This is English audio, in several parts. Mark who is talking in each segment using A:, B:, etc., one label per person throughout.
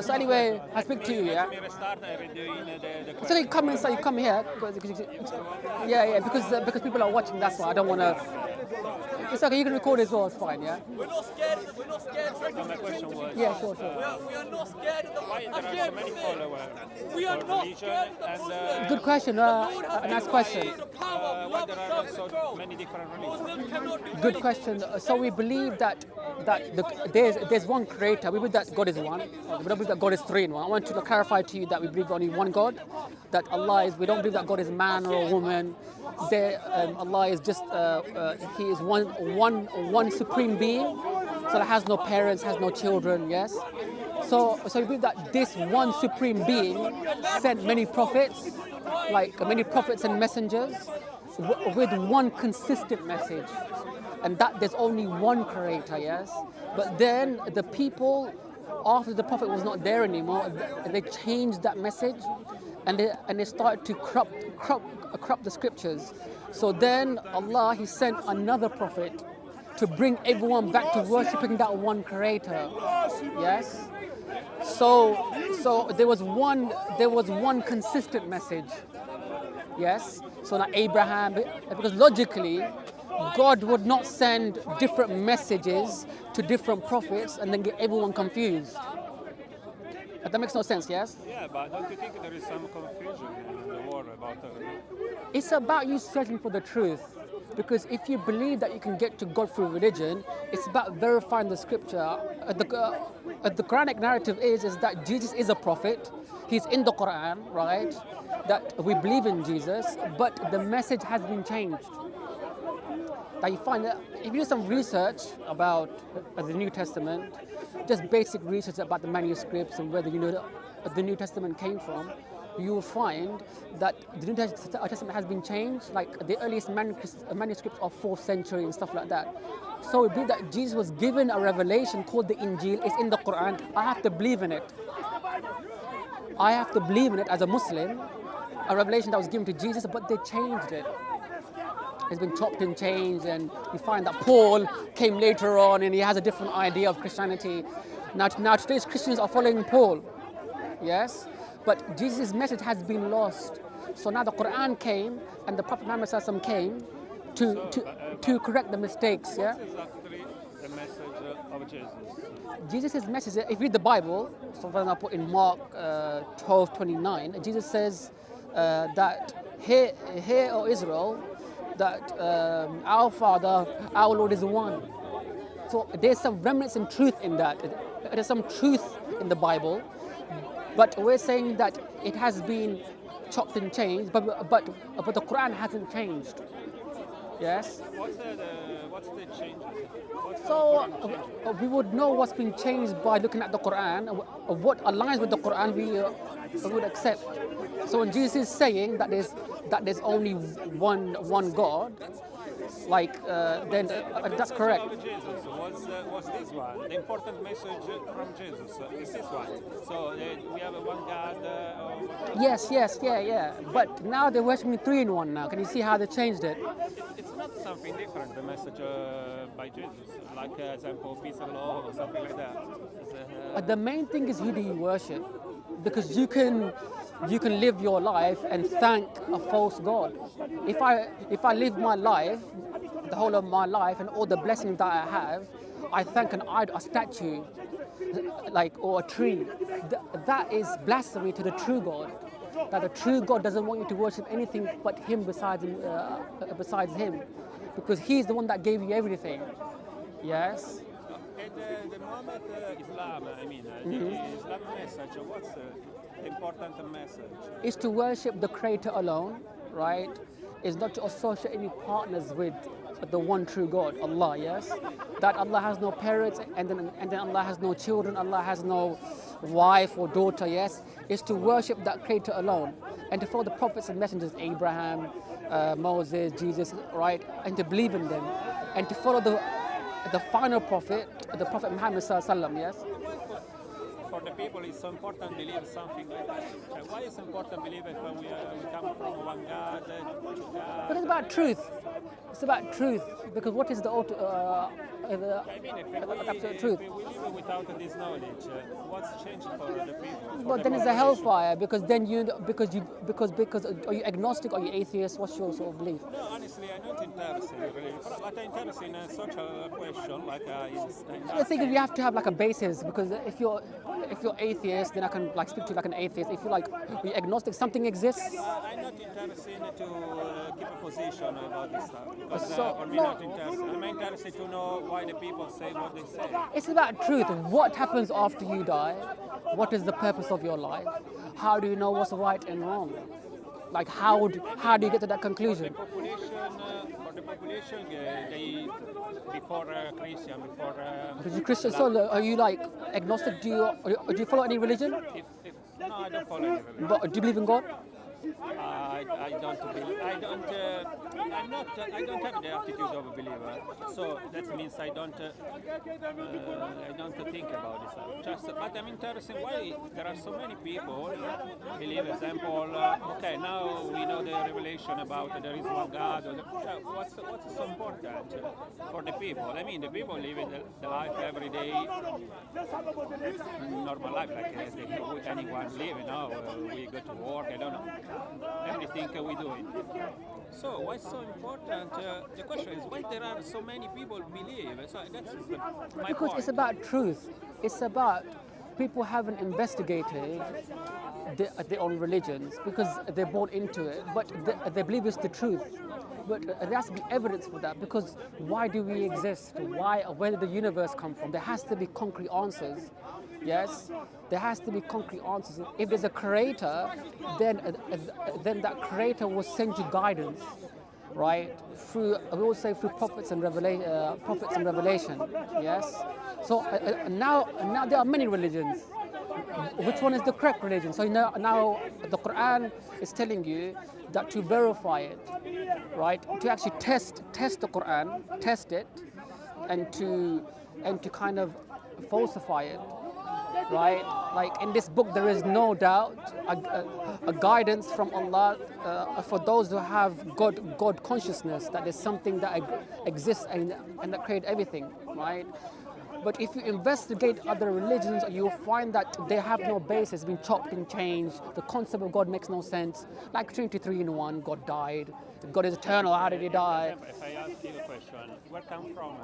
A: So anyway, I speak to you, yeah? So you come inside, you come here. Yeah, because people are watching, that's why I don't want to. It's okay, you can record as well, it's fine, yeah?
B: We're not scared. We're not scared.
C: So my question was,
A: Yeah, sure.
B: We are not scared of the
C: why there are so many followers
B: We are
C: for
B: not
C: religion
B: scared of the
C: and
B: Muslims.
A: Good question, a nice question.
C: why there are so many different religions?
B: Muslims cannot do
A: Good question. So we believe that there's one creator. We believe that God is one. We don't believe that God is three in one. I want to clarify to you that we believe only one God. That Allah is. We don't believe that God is man or a woman. Allah is just. He is one supreme being. So that has no parents, has no children. Yes. So we believe that this one supreme being sent many prophets, like many prophets and messengers, with one consistent message. And that there's only one creator, yes? But then the people, after the prophet was not there anymore, they changed that message and they started to corrupt the scriptures. So then Allah, He sent another prophet to bring everyone back to worshipping that one creator, yes? So there was one consistent message, yes? So like Abraham, because logically, God would not send different messages to different prophets and then get everyone confused. But that makes no sense, yes?
C: Yeah, but don't you think there is some confusion in the world about
A: It's about you searching for the truth. Because if you believe that you can get to God through religion, it's about verifying the scripture. The Quranic narrative is that Jesus is a prophet. He's in the Quran, right? That we believe in Jesus, but the message has been changed. That you find that if you do some research about the New Testament, just basic research about the manuscripts and where the New Testament came from, you will find that the New Testament has been changed. Like the earliest manuscripts are 4th century and stuff like that. So we believe that Jesus was given a revelation called the Injil. It's in the Quran. I have to believe in it. I have to believe in it as a Muslim, a revelation that was given to Jesus, but they changed it. It's been chopped and changed, and you find that Paul came later on and he has a different idea of Christianity. Now today's Christians are following Paul, yes? But Jesus' message has been lost. So now the Quran came and the Prophet Muhammad ﷺ came to correct the mistakes, yeah?
C: What is actually the message of Jesus?
A: Jesus' message, if you read the Bible, so for example in Mark 12:29, Jesus says that, Hear, O Israel, that our Father, our Lord is one. So there's some remnants and truth in that. There's some truth in the Bible, but we're saying that it has been chopped and changed, but the Quran hasn't changed. Yes?
C: What's the change?
A: So we would know what's been changed by looking at the Quran. What aligns with the Quran we would accept. So when Jesus is saying that there's only one God, like then that's correct.
C: Jesus was this one. The important message from Jesus is this one. So we have one God.
A: Yes, yeah. But now they're worshiping 3 in 1 now. Can you see how they changed it?
C: It's not something different, the message by Jesus, like example, peace and love or something like that.
A: The main thing is who do you worship? Because you can live your life and thank a false God. If I live my life, the whole of my life and all the blessings that I have, I thank an idol, a statue, or a tree. That is blasphemy to the true God. That the true God doesn't want you to worship anything but Him besides Him, because He's the one that gave you everything. Yes.
C: And the Muhammad Islam, the Islam message, what's the important message?
A: Is to worship the Creator alone, right? Is not to associate any partners with the one true God, Allah, yes? That Allah has no parents and then Allah has no children, Allah has no wife or daughter, yes? Is to worship that Creator alone and to follow the prophets and messengers, Abraham, Moses, Jesus, right? And to believe in them and to follow the final prophet, the Prophet Muhammad ﷺ, yes?
C: For the people it's so important to believe something like that. Why is it important to believe if we come from one God, two
A: But it's about truth. It's about truth because what is the
C: I mean,
A: absolute truth?
C: if we live without this knowledge, what's changed for the people?
A: But then it's a hellfire because then because are you agnostic? Are you atheist? What's your sort of belief?
C: No, honestly, I'm not interested really. But I'm interested in a social question like
A: I think you have to have like a basis because if you're atheist, then I can like speak to you like an atheist. If you're agnostic, something exists.
C: I'm not interested to keep a position about this stuff because
A: So-
C: for me,
A: no.
C: not interested. I'm interested to know why the people say what they say.
A: It's about truth. What happens after you die? What is the purpose of your life? How do you know what's right and wrong? Like how do you get to that conclusion?
C: For the population, they before Christian, before
A: Because you're Christian, so are you like agnostic? Do you follow any religion?
C: no, I don't follow any religion.
A: But do you believe in God?
C: I don't believe. I don't. I'm not. I don't have the attitude of a believer. So that means I don't think about this. But I'm interested why there are so many people believe. Example, okay, now we know the revelation about there is one God. What's so important for the people? I mean, the people live in the life every day, normal life like anyone live. You know, we go to work. I don't know. Everything we do it. So why so important? The question is why there are so many people believe. So that's my
A: Because
C: point.
A: it's about truth. It's about people haven't investigated their own religions because they're born into it, but they believe it's the truth. But there has to be evidence for that because why do we exist? Where did the universe come from? There has to be concrete answers. Yes, there has to be concrete answers. If there's a creator, then that creator will send you guidance, right? We will say through prophets and revelation. Yes. So now there are many religions. Which one is the correct religion? So now the Quran is telling you that to verify it, right? To actually test the Quran, test it, and to kind of falsify it. Right? Like in this book, there is no doubt a guidance from Allah for those who have God consciousness, that there's something that exists and that created everything, right? But if you investigate other religions, you'll find that they have no basis, been chopped and changed. The concept of God makes no sense. Like Trinity 3 in 1, God died. God is eternal, how did he die?
C: If I ask you a question, where come from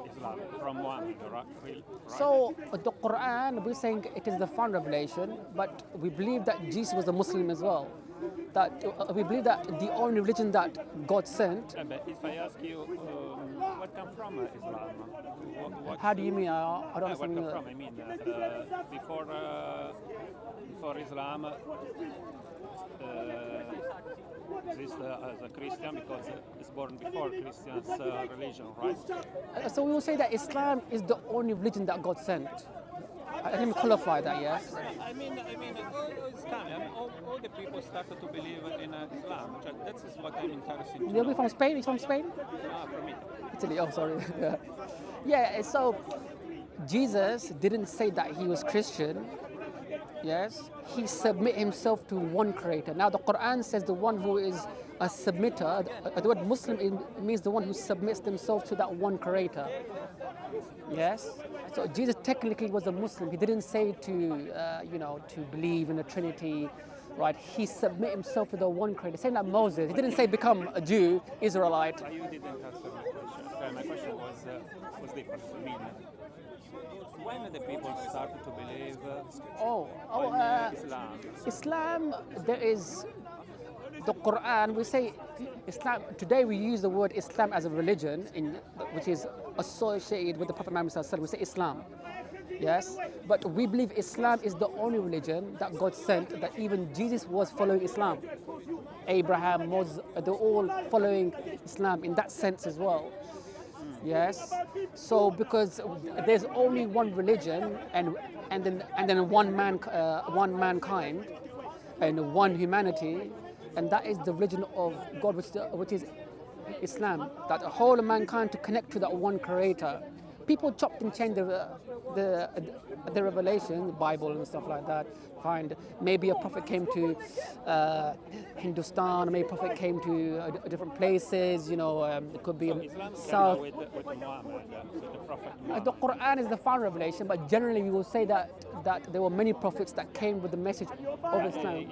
C: Islam? From Muhammad, right?
A: So the Quran, we're saying it is the final revelation, but we believe that Jesus was a Muslim as well. That we believe that the only religion that God sent.
C: But if I ask you, what come from Islam?
A: How do you mean? I don't
C: Where
A: understand.
C: come from? I mean, before Islam exist as a Christian because it's born before Christians' religion, right?
A: So we will say that Islam is the only religion that God sent. Let me qualify that, yes.
C: I mean, it's coming. I mean, all the people started to believe in Islam. That is what I'm interested in.
A: You're from Spain? He's from Spain?
C: From Italy.
A: Italy, oh sorry. Yeah, so Jesus didn't say that he was Christian. Yes, he submit himself to one creator. Now the Quran says the one who is a submitter, the word Muslim means the one who submits themselves to that one creator. Yes, so Jesus technically was a Muslim. He didn't say to believe in the Trinity, right? He submit himself to the one creator. Same like Moses. He didn't say become a Jew, Israelite.
C: But you didn't answer my question. My question was different. I mean, when the people started to believe in Islam?
A: Islam, there is the Quran. We say Islam. Today we use the word Islam as a religion, which is associated with the Prophet Muhammad Sallallahu Alaihi Wasallam. We say Islam. Yes, but we believe Islam is the only religion that God sent, that even Jesus was following Islam. Abraham, Moses, they're all following Islam in that sense as well. Yes, so because there's only one religion and then one mankind and one humanity, and that is the religion of God, which is Islam. That the whole of mankind to connect to that one creator. People chopped and changed the the Revelation, the Bible and stuff like that, find maybe a prophet came to Hindustan, maybe a prophet came to different places. You know, it could be
C: Islam came
A: south.
C: with Muhammad, so the Prophet
A: The
C: Muhammad.
A: Quran is the final revelation, but generally we will say that there were many prophets that came with the message of Islam.
C: In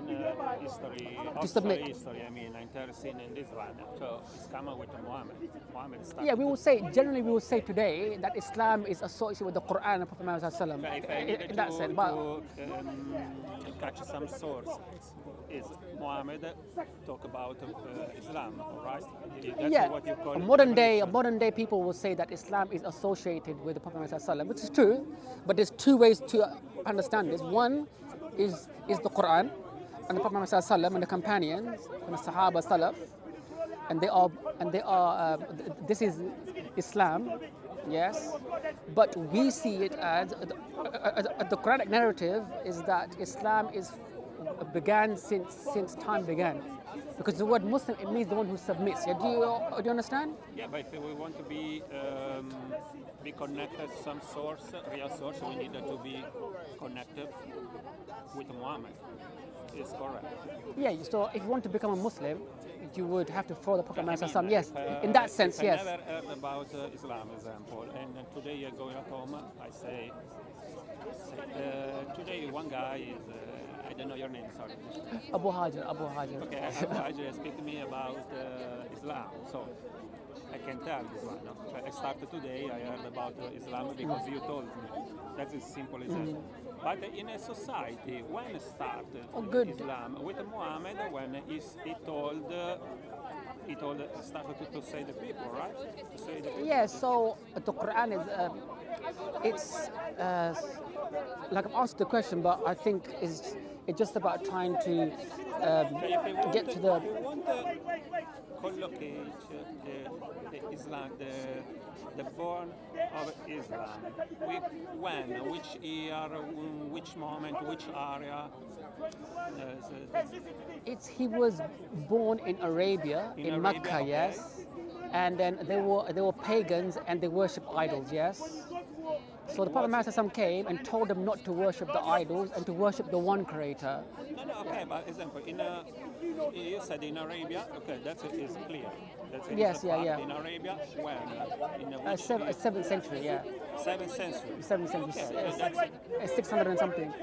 C: history,
A: To submit.
C: history, I mean, interested in this one. So it's coming with Muhammad. Muhammad started.
A: Yeah, we will say generally we will say today that Islam is associated with the Quran and Prophet Muhammad sallallahu alaihi
C: If I
A: wasallam
C: needed
A: in that sense. But
C: to catch some sources, is Muhammad talk about Islam, right? That's
A: yeah,
C: what you call
A: modern day people will say that Islam is associated with the Prophet Muhammad sallallahu alaihi wasallam, which is true. But there's two ways to understand this. One is the Quran and the Prophet Muhammad sallallahu alaihi wasallam and the companions and the Sahaba Salaf, and they are this is Islam. Yes, but we see it as the Quranic narrative is that Islam is began since time began, because the word Muslim, it means the one who submits. Yeah, do you understand?
C: Yeah, but if we want to be connected to some source, real source, we need to be connected with Muhammad. It's correct.
A: Yeah. So if you want to become a Muslim, you would have to follow the Prophet Muhammad sallallahu alaihi wasallam. Yes,
C: If,
A: in that sense,
C: if
A: yes.
C: I never heard about Islam, example, and today I go at home, I say today one guy is, I don't know your name, sorry.
A: Abu Hajar.
C: Okay, Hajar speak to me about Islam, so I can tell this one. No? I started today, I heard about Islam because you told me. That's as simple as that. But in a society, when started
A: good.
C: Islam with Muhammad, when he started to say the people, right? To say the people.
A: Yeah, so the Quran is, it's like I've answered the question, but I think it's just about trying to get to the.
C: If you want to collocate the Islam, the born of Islam, when, which year, which moment, which area?
A: He was born in Arabia, in
C: Arabia,
A: Mecca,
C: okay.
A: yes, and then they were pagans and they worship idols, yes. So the Prophet Muhammad came and told them not to worship the idols and to worship the one Creator.
C: No, okay, but example, you said in Arabia, okay, is clear. That's
A: Yes, yeah,
C: part.
A: yeah.
C: In Arabia, when? In which
A: 7th century, yeah.
C: 7th century.
A: 7th century,
C: Okay, that's
A: 600 and something.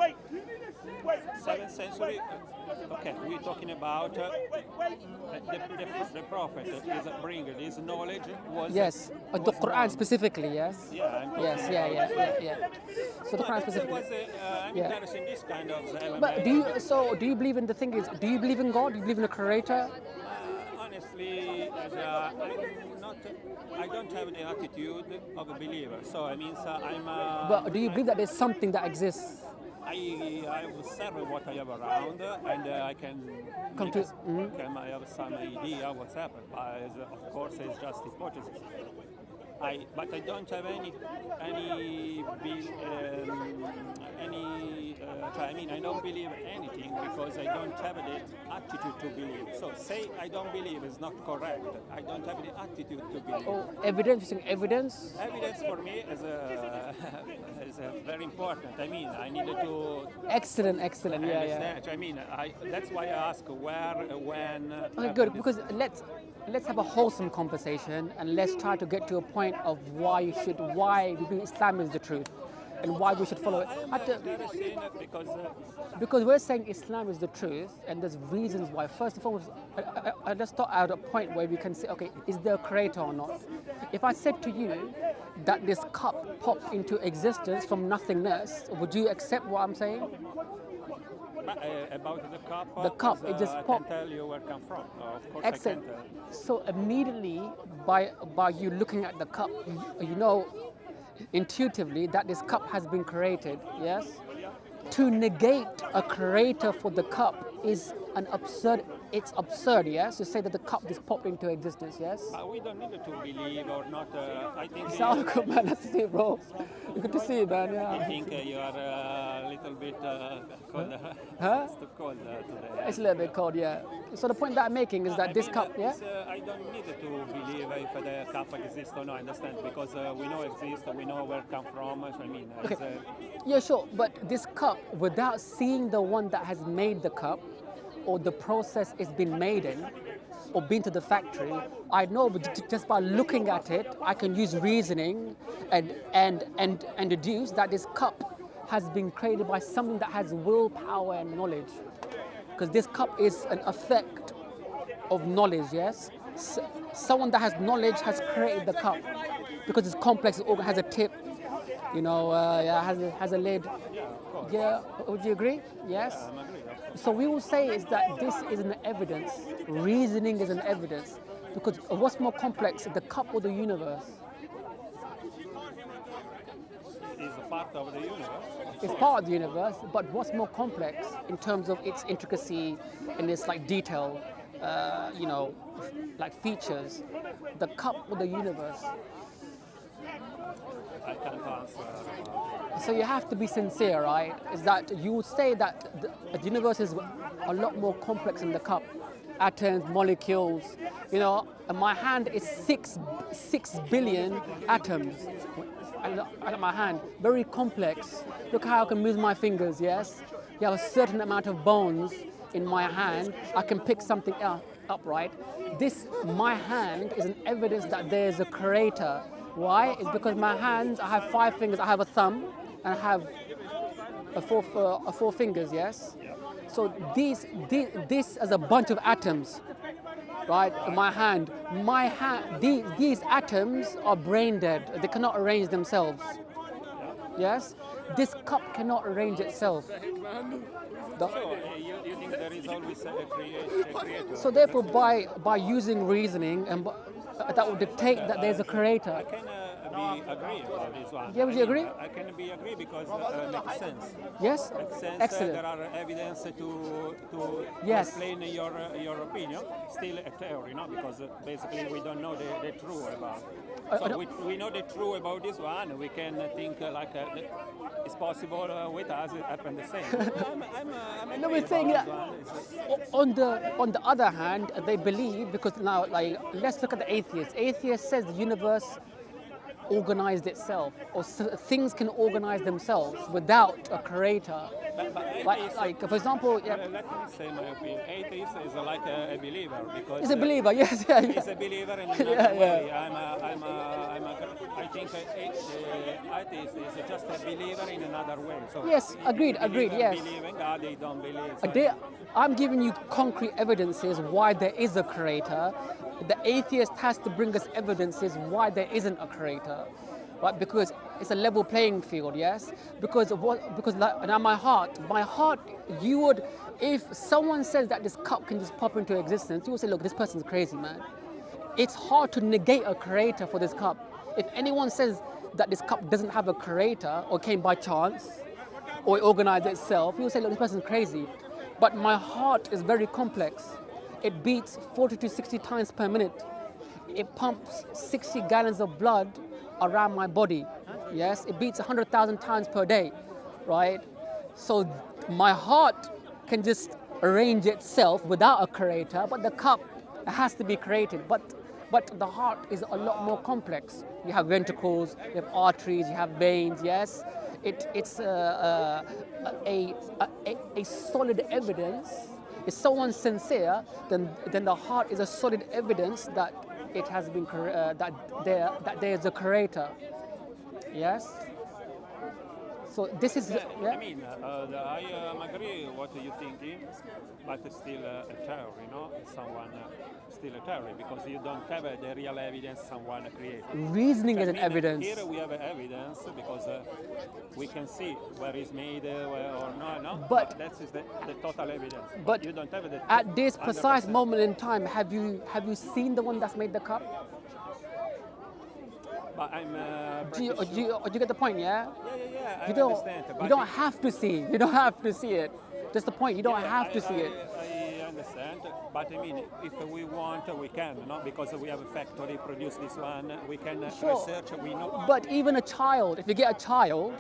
C: 7th century. Okay, we're talking about the prophet is bringing his knowledge was
A: Yes, the
C: was
A: Quran
C: born.
A: specifically, yes.
C: Yeah, I'm talking
A: Yes, yeah. So the Quran
C: That
A: specifically.
C: was I'm
A: Yeah.
C: interested in this kind of element.
A: But do you believe in the thing is, do you believe in God? Do you believe in a creator?
C: Honestly, I don't have the attitude of a believer. So I mean,
A: But do you believe that there's something that exists?
C: I observe what I have around, and I can
A: Come
C: make
A: to-
C: I have some idea what's happened. But of course, it's just hypothesis. But I don't have I mean, I don't believe anything because I don't have the attitude to believe. So say I don't believe is not correct. I don't have the attitude to believe.
A: Oh, evidence, you're saying evidence?
C: Evidence for me is very important. I mean, I needed to
A: Excellent, yeah.
C: understand. I mean, that's why I ask where, when.
A: Okay, good, because let's have a wholesome conversation and let's try to get to a point of why we believe Islam is the truth and why we should follow it. Because we're saying Islam is the truth and there's reasons why. First and foremost, I just thought out a point where we can say, okay, is there a creator or not? If I said to you that this cup popped into existence from nothingness, would you accept what I'm saying?
C: About the cup.
A: The cup, it just
C: I
A: popped.
C: can tell you where it come from. Of course,
A: Excellent.
C: I can tell.
A: So immediately, by you looking at the cup, you know intuitively that this cup has been created. Yes. To negate a creator for the cup is an absurd it's absurd, yes, to say that the cup just popped into existence, yes.
C: But we don't need to believe or not. I think.
A: Sound good, man. That's to see, bro. Good to see you, man.
C: I
A: Yeah.
C: think you are a little bit cold.
A: Huh?
C: It's too cold today.
A: It's a little bit cold, yeah. So the point that I'm making is that this cup, yeah.
C: I don't need to believe if the cup exists or not. I understand because we know it exists. We know where it comes from. I mean,
A: Okay.
C: it's,
A: Yeah, sure. But this cup, without seeing the one that has made the cup, or the process it's been made in, or been to the factory, I know, but just by looking at it, I can use reasoning and deduce that this cup has been created by something that has willpower and knowledge. Because this cup is an effect of knowledge, yes? Someone that has knowledge has created the cup because it's complex, it has a tip, has a lid.
C: yeah, of course.
A: Yeah, would you agree? Yes?
C: I'm agree.
A: So we will say is that this is an evidence, reasoning is an evidence, because what's more complex, the cup or the universe?
C: It's a part of the universe.
A: It's part of the universe, but what's more complex in terms of its intricacy and its like detail, like features, the cup or the universe?
C: I can't answer.
A: So you have to be sincere, right? Is that you would say that the universe is a lot more complex than the cup. Atoms, molecules, and my hand is 6 billion atoms. At my hand, very complex. Look how I can move my fingers, yes? You have a certain amount of bones in my hand. I can pick something up, right? My hand is an evidence that there's a creator. Why? It's because my hands, I have 5 fingers, I have a thumb, and I have four fingers, yes? So this is a bunch of atoms, right? These atoms are brain dead. They cannot arrange themselves. Yes? This cup cannot arrange itself.
C: So you think there is always a creator?
A: So therefore, by using reasoning, and that would dictate that there's a creator.
C: I can be agree about this one.
A: Yeah, would you agree?
C: I can be agree because it makes sense.
A: Yes?
C: Makes sense.
A: Excellent.
C: There are evidence to
A: Yes.
C: explain your opinion. Still a theory, because basically we don't know the truth about. So we know the truth about this one. We can think it's possible with us. It happened the same. I'm
A: No, we're
C: agree
A: saying
C: about
A: that
C: this one.
A: on the other hand, they believe, because now, let's look at the atheist. Atheist says the universe organized itself, or things can organize themselves without a creator. Like for example, yeah,
C: Let me say my opinion. Atheist is like a believer because
A: he's a believer. Yes, yeah,
C: he's
A: yeah.
C: a believer in another
A: Yeah, yeah.
C: way. I think atheist is just a believer in another way. So
A: Yes, agreed, agreed. Yes.
C: Believe in God, they don't believe. So
A: I'm giving you concrete evidences why there is a creator. The atheist has to bring us evidences why there isn't a creator, right? Because it's a level playing field, yes. Because now my heart, you would, if someone says that this cup can just pop into existence, you would say, look, this person's crazy, man. It's hard to negate a creator for this cup. If anyone says that this cup doesn't have a creator or came by chance or it organized itself, you would say, look, this person's crazy. But my heart is very complex. It beats 40 to 60 times per minute. It pumps 60 gallons of blood around my body. Yes, it beats 100,000 times per day, right? So my heart can just arrange itself without a creator, but the cup has to be created. But the heart is a lot more complex. You have ventricles, you have arteries, you have veins, yes? It's a solid evidence. If someone's sincere, then the heart is a solid evidence that it has been that there is a creator. Yes. So this is
C: I mean, I agree what you're thinking, but it's still a theory, Someone still a theory because you don't have the real evidence someone created.
A: reasoning is an evidence.
C: Here we have evidence because we can see where it's made or no.
A: But
C: that is the total evidence.
A: But
C: you don't have the
A: at this precise
C: 100%.
A: moment in time, have you seen the one that's made the cup?
C: But I'm.
A: Do you get the point? Yeah.
C: Yeah.
A: You
C: I
A: don't.
C: understand.
A: You don't have to see. You don't have to see it. That's the point. You don't have to see it.
C: I understand, want, but I mean, if we want, we can, no? Because we have a factory, produce this one, we can research, we know.
A: But even a child, if you get a child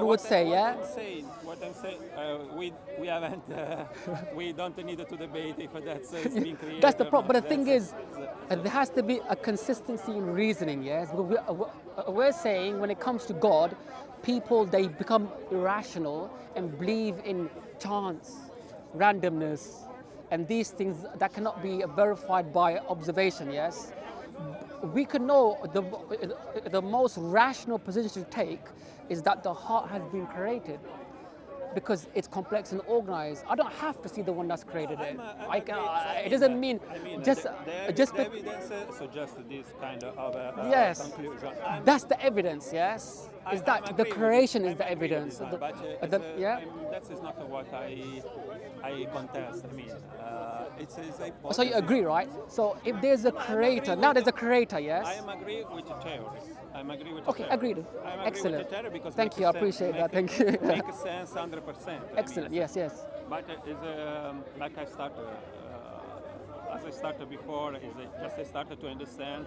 C: No,
A: would say, yeah.
C: What I'm saying, we haven't, we don't need to debate if that's it's being created.
A: That's the
C: or
A: problem.
C: not.
A: But the thing is, there has to be a consistency in reasoning, yes? Because we're saying when it comes to God, people, they become irrational and believe in chance, randomness, and these things that cannot be verified by observation, yes? We can know the most rational position to take is that the heart has been created because it's complex and organized. I don't have to see the one that's created it. It doesn't mean just
C: the evidence suggests this kind of
A: yes.
C: conclusion.
A: That's the evidence. Yes, is that the creation is the evidence.
C: That is not what I contest. I mean, it's a
A: So you agree, right? So if there's a creator, now there's a creator, yes?
C: I am agree with the theory. I'm agree with
A: Okay,
C: the theory.
A: agreed.
C: I'm agree
A: Excellent.
C: with the theory because
A: Thank you, I appreciate that. Thank you.
C: Makes sense 100%.
A: Excellent, yes, yes.
C: But is like I started, as I started before, just I started to understand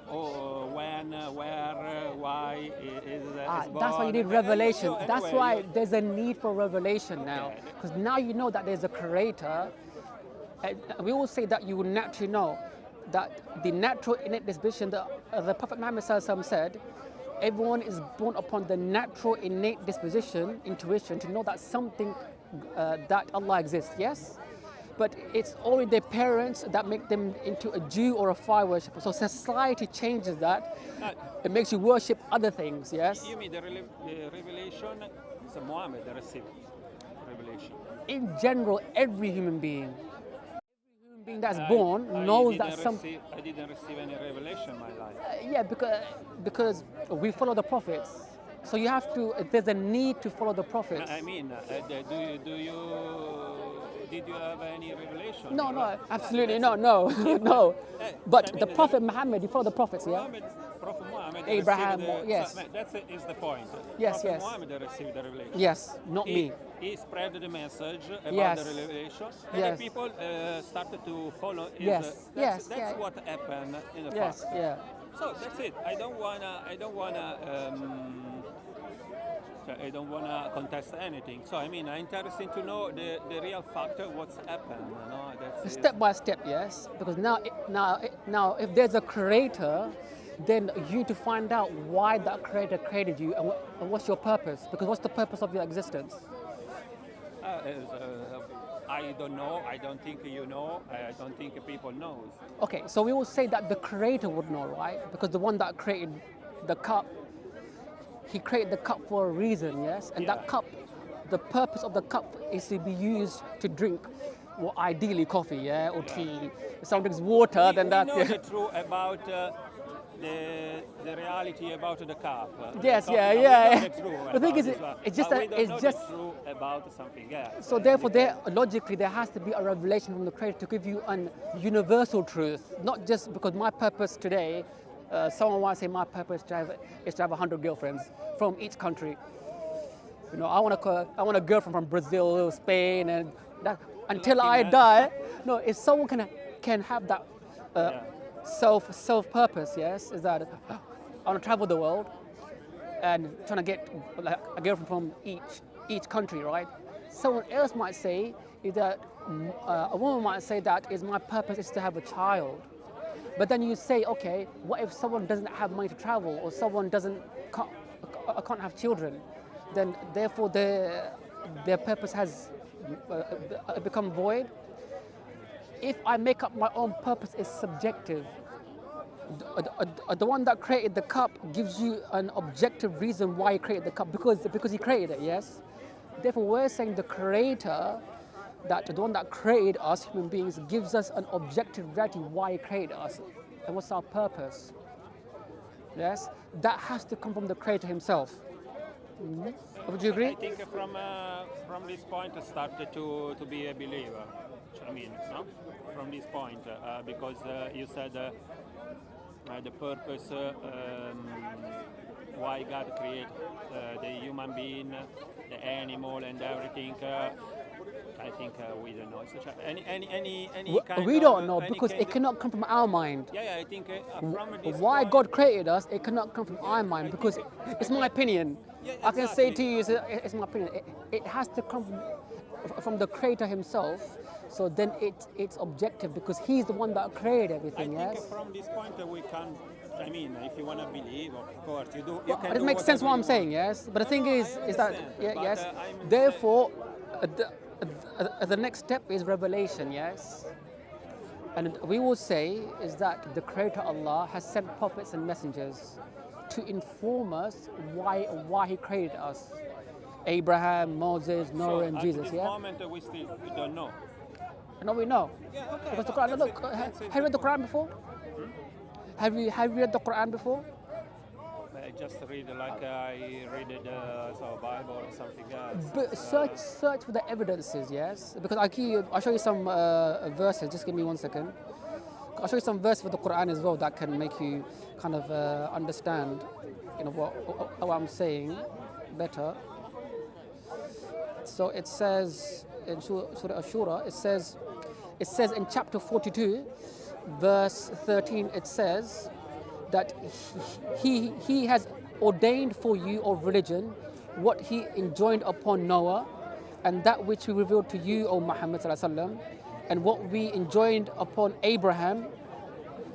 C: when, where, why is
A: That's why you need
C: born.
A: revelation.
C: So anyway,
A: That's why there's a need for revelation now. Because now you know that there's a creator. And we all say that you will naturally know that the natural innate disposition that the Prophet Muhammad said, everyone is born upon the natural innate disposition, intuition, to know that something, that Allah exists, yes? But it's only their parents that make them into a Jew or a fire worshipper. So society changes that. It makes you worship other things, yes?
C: You mean the revelation is Muhammad that received revelation?
A: In general, every human being that's born knows that
C: I didn't receive any revelation in my life.
A: Yeah, because we follow the prophets. So you have to. There's a need to follow the prophets.
C: I mean, did you have any revelation?
A: No, absolutely no. But the Prophet Muhammad, you follow the prophets, yeah?
C: Prophet Muhammad
A: Abraham, yes.
C: That is the point.
A: Yes,
C: Prophet
A: yes.
C: Muhammad received the revelation.
A: Yes, not me.
C: He spread the message about
A: Yes.
C: the revelation, and
A: Yes.
C: the people started to follow.
A: Yes,
C: That's
A: yeah.
C: what happened in the
A: Yes,
C: past.
A: yeah.
C: So that's it. I don't wanna contest anything. So I mean, I'm interested to know the real factor, what's happened. You know, that's
A: Step by step, yes. Because now, if there's a creator, then you need to find out why that creator created you and what's your purpose. Because what's the purpose of your existence?
C: I don't know. I don't think you know. I don't think people knows.
A: Okay, so we will say that the creator would know, right? Because the one that created the cup, he created the cup for a reason, yes? And that cup, the purpose of the cup is to be used to drink, well, ideally coffee, yeah, or tea. If someone drinks water, then that.
C: We know the truth about the reality about the cup.
A: Yes,
C: The
A: yeah.
C: truth
A: The thing
C: about
A: is,
C: this one.
A: it's just
C: But
A: that
C: we don't
A: it's
C: know
A: just.
C: the truth about something else.
A: So therefore, logically, there has to be a revelation from the Creator to give you an universal truth, not just because my purpose today. Someone might say my purpose is to have 100 girlfriends from each country. You know, I want a girlfriend from Brazil, Spain, and that until I die. No, if someone can have that self purpose, yes, is that I want to travel the world and trying to get like a girlfriend from each country, right? Someone else might say is that a woman might say that is my purpose is to have a child. But then you say, okay, what if someone doesn't have money to travel or someone can't have children? Then therefore their purpose has become void. If I make up my own purpose, it's subjective. The one that created the cup gives you an objective reason why he created the cup, because he created it, yes? Therefore, we're saying the creator, that the one that created us, human beings, gives us an objective reality why he created us and what's our purpose. Yes? That has to come from the creator himself. Mm-hmm. Would you agree?
C: I think from this point I started to be a believer. I mean, no? From this point, because you said the purpose, why God created the human being, the animal, and everything. I think we don't know. It's any
A: We
C: kind
A: don't
C: of,
A: know
C: any
A: because
C: kind
A: it cannot come from our mind.
C: Yeah, I think from this
A: Why
C: point,
A: God created us, it cannot come from our mind because it's my opinion.
C: Yeah,
A: I can say
C: exactly.
A: to you, it's my opinion. It has to come from the Creator Himself. So then it's objective because He's the one that created
C: I
A: everything.
C: think
A: Yes.
C: from this point we can. I mean, if you want to believe, of course, you do. You can
A: But it
C: do
A: makes sense
C: whatever
A: what I'm
C: you
A: saying.
C: want.
A: Yes. But the
C: No,
A: thing
C: no, I
A: is that
C: understand, but,
A: yes.
C: I'm
A: Therefore, the next step is revelation. Yes. And we will say is that the Creator Allah has sent prophets and messengers to inform us why He created us. Abraham, Moses, Noah, and
C: at
A: Jesus.
C: this
A: Yeah.
C: moment, we still don't know.
A: No, we know.
C: Yeah, okay.
A: Because the
C: well,
A: Quran.
C: that's
A: Look,
C: it. That's it,
A: have you read the
C: point.
A: Quran before? Have you read the Quran before?
C: I just read like I read so Bible or something else.
A: But search for the evidences, yes. Because I'll show you some verses. Just give me 1 second. I'll show you some verses for the Quran as well that can make you kind of understand, what I'm saying better. So it says in Surah Ashura, it says in chapter 42, verse 13, it says that he has ordained for you of religion what He enjoined upon Noah, and that which we revealed to you, O Muhammad sallallahu alaihi wasallam, and what we enjoined upon Abraham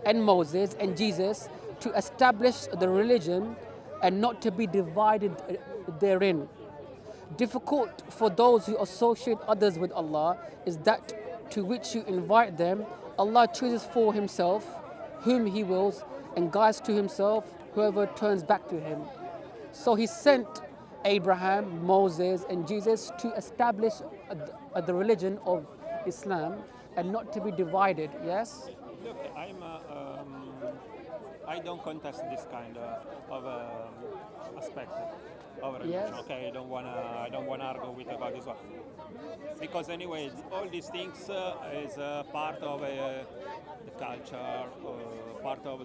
A: and Moses and Jesus to establish the religion and not to be divided therein. Difficult for those who associate others with Allah is that to which you invite them. Allah chooses for Himself whom He wills and guides to Himself whoever turns back to Him. So He sent Abraham, Moses, and Jesus to establish the religion of Islam and not to be divided. Yes?
C: Look, I don't contest this kind of aspect of religion.
A: Yes.
C: Okay, I don't wanna argue with about this one because anyway, all these things is part of the culture, part of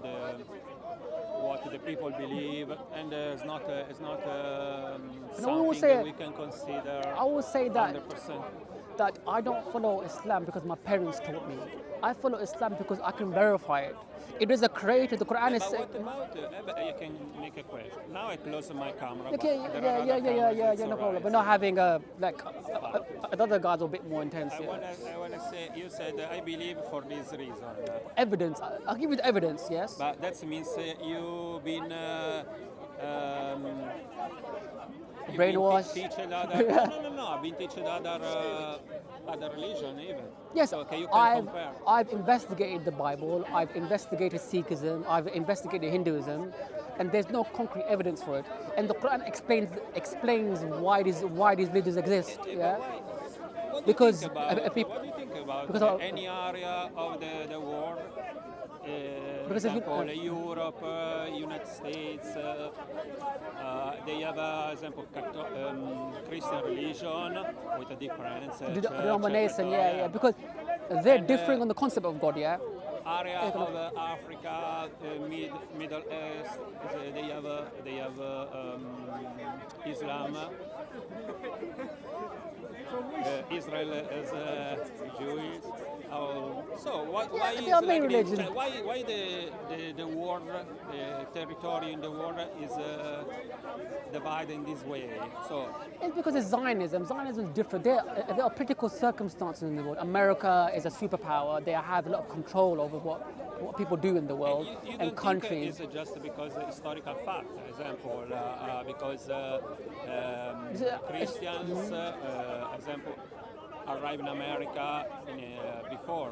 C: what the people believe, and it's not something that we can consider.
A: I will say that
C: 100%.
A: that I don't follow Islam because my parents taught me. I follow Islam because I can verify it. It is a creator. The Quran is
C: But
A: saying.
C: what about you can make a question? Now I close my camera. but
A: Okay,
C: there are other cameras, it's
A: no problem.
C: alright.
A: We're not having another guys are a bit more intense.
C: I
A: Yeah.
C: wanna say you said I believe for this reason,
A: Evidence. I'll give you the evidence. Yes.
C: but that means you've been
A: Brainwashed.
C: Teaching other. No. I've been teaching other religion even.
A: Yes,
C: So, okay, you can
A: I've,
C: compare.
A: I've investigated the Bible, I've investigated Sikhism, I've investigated Hinduism, and there's no concrete evidence for it. And the Quran explains why these religions exist. Yeah,
C: What
A: because
C: do you think about,
A: people.
C: what do you think about
A: because of-
C: any area of the world?
A: Because if you-
C: example, Europe, United States, they have, example, Christian religion with a difference.
A: Denomination, yeah, because they're differing on the concept of God, yeah.
C: Area of Africa, Middle East, they have Islam. Israel is Jewish. So why is
A: They are
C: like
A: main religion.
C: why the world, the territory in the world is divided in this way? So
A: It's because it's Zionism. Zionism is different. There are political circumstances in the world. America is a superpower. They have a lot of control over what people do in the world
C: you
A: and
C: don't
A: countries.
C: think it's just because historical fact, for example, because Christians, example, arrived in America before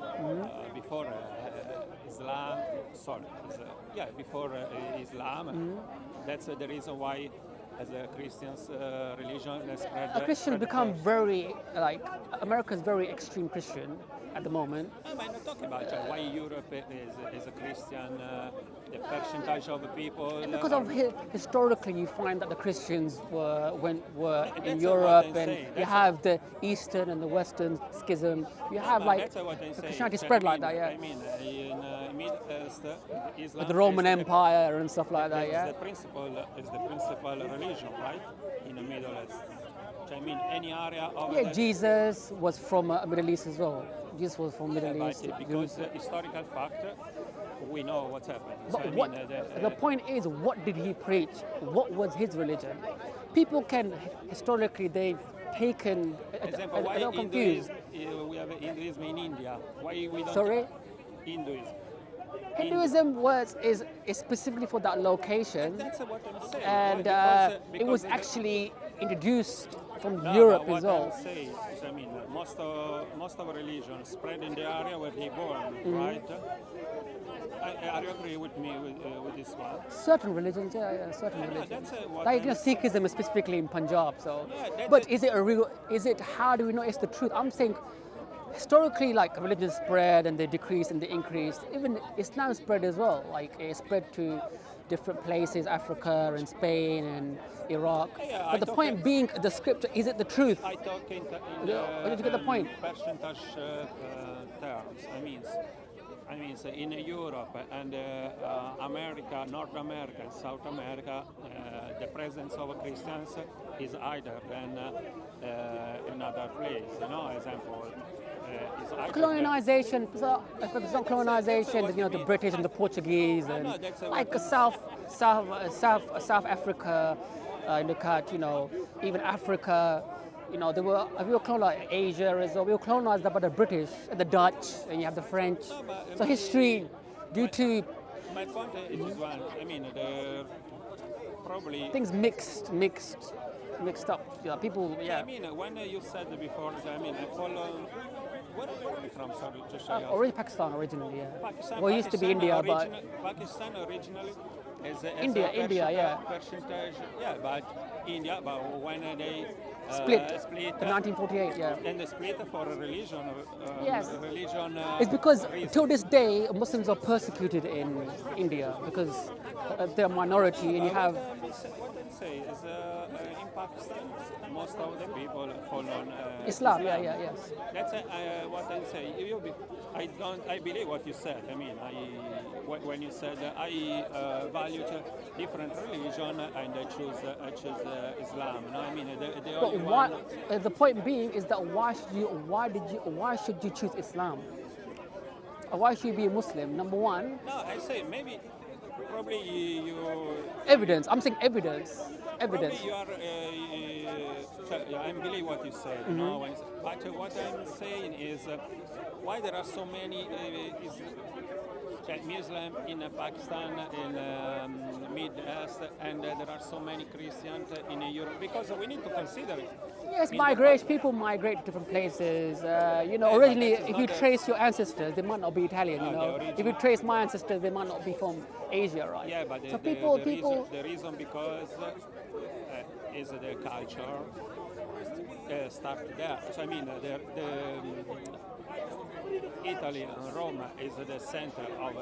C: Islam. Sorry, before Islam. That's the reason why, as a Christian's religion,
A: Christians become very America is very extreme Christian at the moment.
C: I'm not talking about why Europe is a Christian, the percentage of the people.
A: Because of historically, you find that the Christians were in
C: That's
A: Europe,
C: what I'm
A: and
C: saying.
A: you have the Eastern and the Western schism. You have
C: That's what I'm saying.
A: Christianity spread like that, yeah.
C: I mean, in Middle East, Islam
A: With the Roman
C: is
A: Empire and stuff like that,
C: is
A: yeah.
C: the principal religion, right? In the Middle East. I mean, any area of
A: Yeah,
C: that.
A: Jesus was from Middle East as well. Jesus was from Middle
C: But
A: East.
C: because historical fact, we know what's happened. So,
A: But
C: I
A: what
C: mean,
A: the point is, what did he preach? What was his religion? People can historically they've taken.
C: example,
A: I
C: why
A: don't confused.
C: Hinduism, we have Hinduism in India. Why we don't
A: Sorry,
C: Hinduism?
A: Hinduism is specifically for that location,
C: That's what I'm saying.
A: and it was
C: because
A: actually introduced from
C: no,
A: Europe
C: but
A: as
C: what
A: well.
C: I'm saying is, I mean, most of religions spread in the area where they born,
A: Mm-hmm.
C: right? Are you agree with me with this one?
A: Certain religions, yeah, certain
C: Yeah,
A: religions.
C: that's what
A: Like
C: I'm
A: Sikhism is specifically in Punjab, so.
C: Yeah, that's
A: But
C: it.
A: is it a real? Is it? How do we know it's the truth? I'm saying, historically, like religions spread and they decreased and they increased. Even Islam spread as well. Like it spread to different places, Africa and Spain and Iraq.
C: Yeah,
A: But the point being, the scripture is it the truth?
C: I talk in
A: Did you get the point?
C: percentage terms. I mean, so in Europe and America, North America, and South America, the presence of Christians is higher than another place. You know, example. Is higher than-
A: Colonization, so if it's not colonization, then, you know, the British and the Portuguese and
C: no, that's
A: like South Africa, look at, you know, even Africa, you know, we were colonized Asia as well. We were colonized by the British and the Dutch, and you have the French. So history, due to
C: My point is this one. I mean, the probably.
A: things mixed up. Yeah, people,
C: I
A: yeah.
C: mean, when you said before, I mean, I follow. Where are you from? Sorry, just show you.
A: Already Pakistan originally, yeah.
C: Pakistan,
A: Well, it used to be India, but
C: Pakistan originally is
A: India, yeah.
C: percentage, yeah, but India, but when they
A: split
C: split
A: in 1948, yeah.
C: and they split for a religion,
A: Yes.
C: religion.
A: It's because
C: reason.
A: till this day Muslims are persecuted in India because they're a minority, and you have
C: What I say is in Pakistan, most of the people follow
A: Islam. Yeah, yes.
C: That's what I say. I believe what you said. I mean, when you said I value different religion and I choose Islam. No, I mean the
A: But
C: only
A: why?
C: one.
A: The point being is that why should you choose Islam? Or why should you be a Muslim? Number one,
C: No, I say maybe probably you.
A: evidence. I'm saying evidence. Evidence.
C: Probably you are. I believe what you said.
A: Mm-hmm.
C: No, but what I'm saying is why there are so many Muslim in Pakistan, in Mid East, and there are so many Christians in Europe because we need to consider it.
A: Yes,
C: In
A: migration. People migrate to different places. You know,
C: Yeah, but
A: originally,
C: that is
A: if
C: not
A: you
C: the-
A: trace your ancestors, they might not be Italian. You
C: No,
A: know,
C: the
A: if you trace my ancestors, they might not be from Asia, right?
C: Yeah, but
A: so people.
C: the reason because is the culture start there. So I mean, Italy and Rome is the center of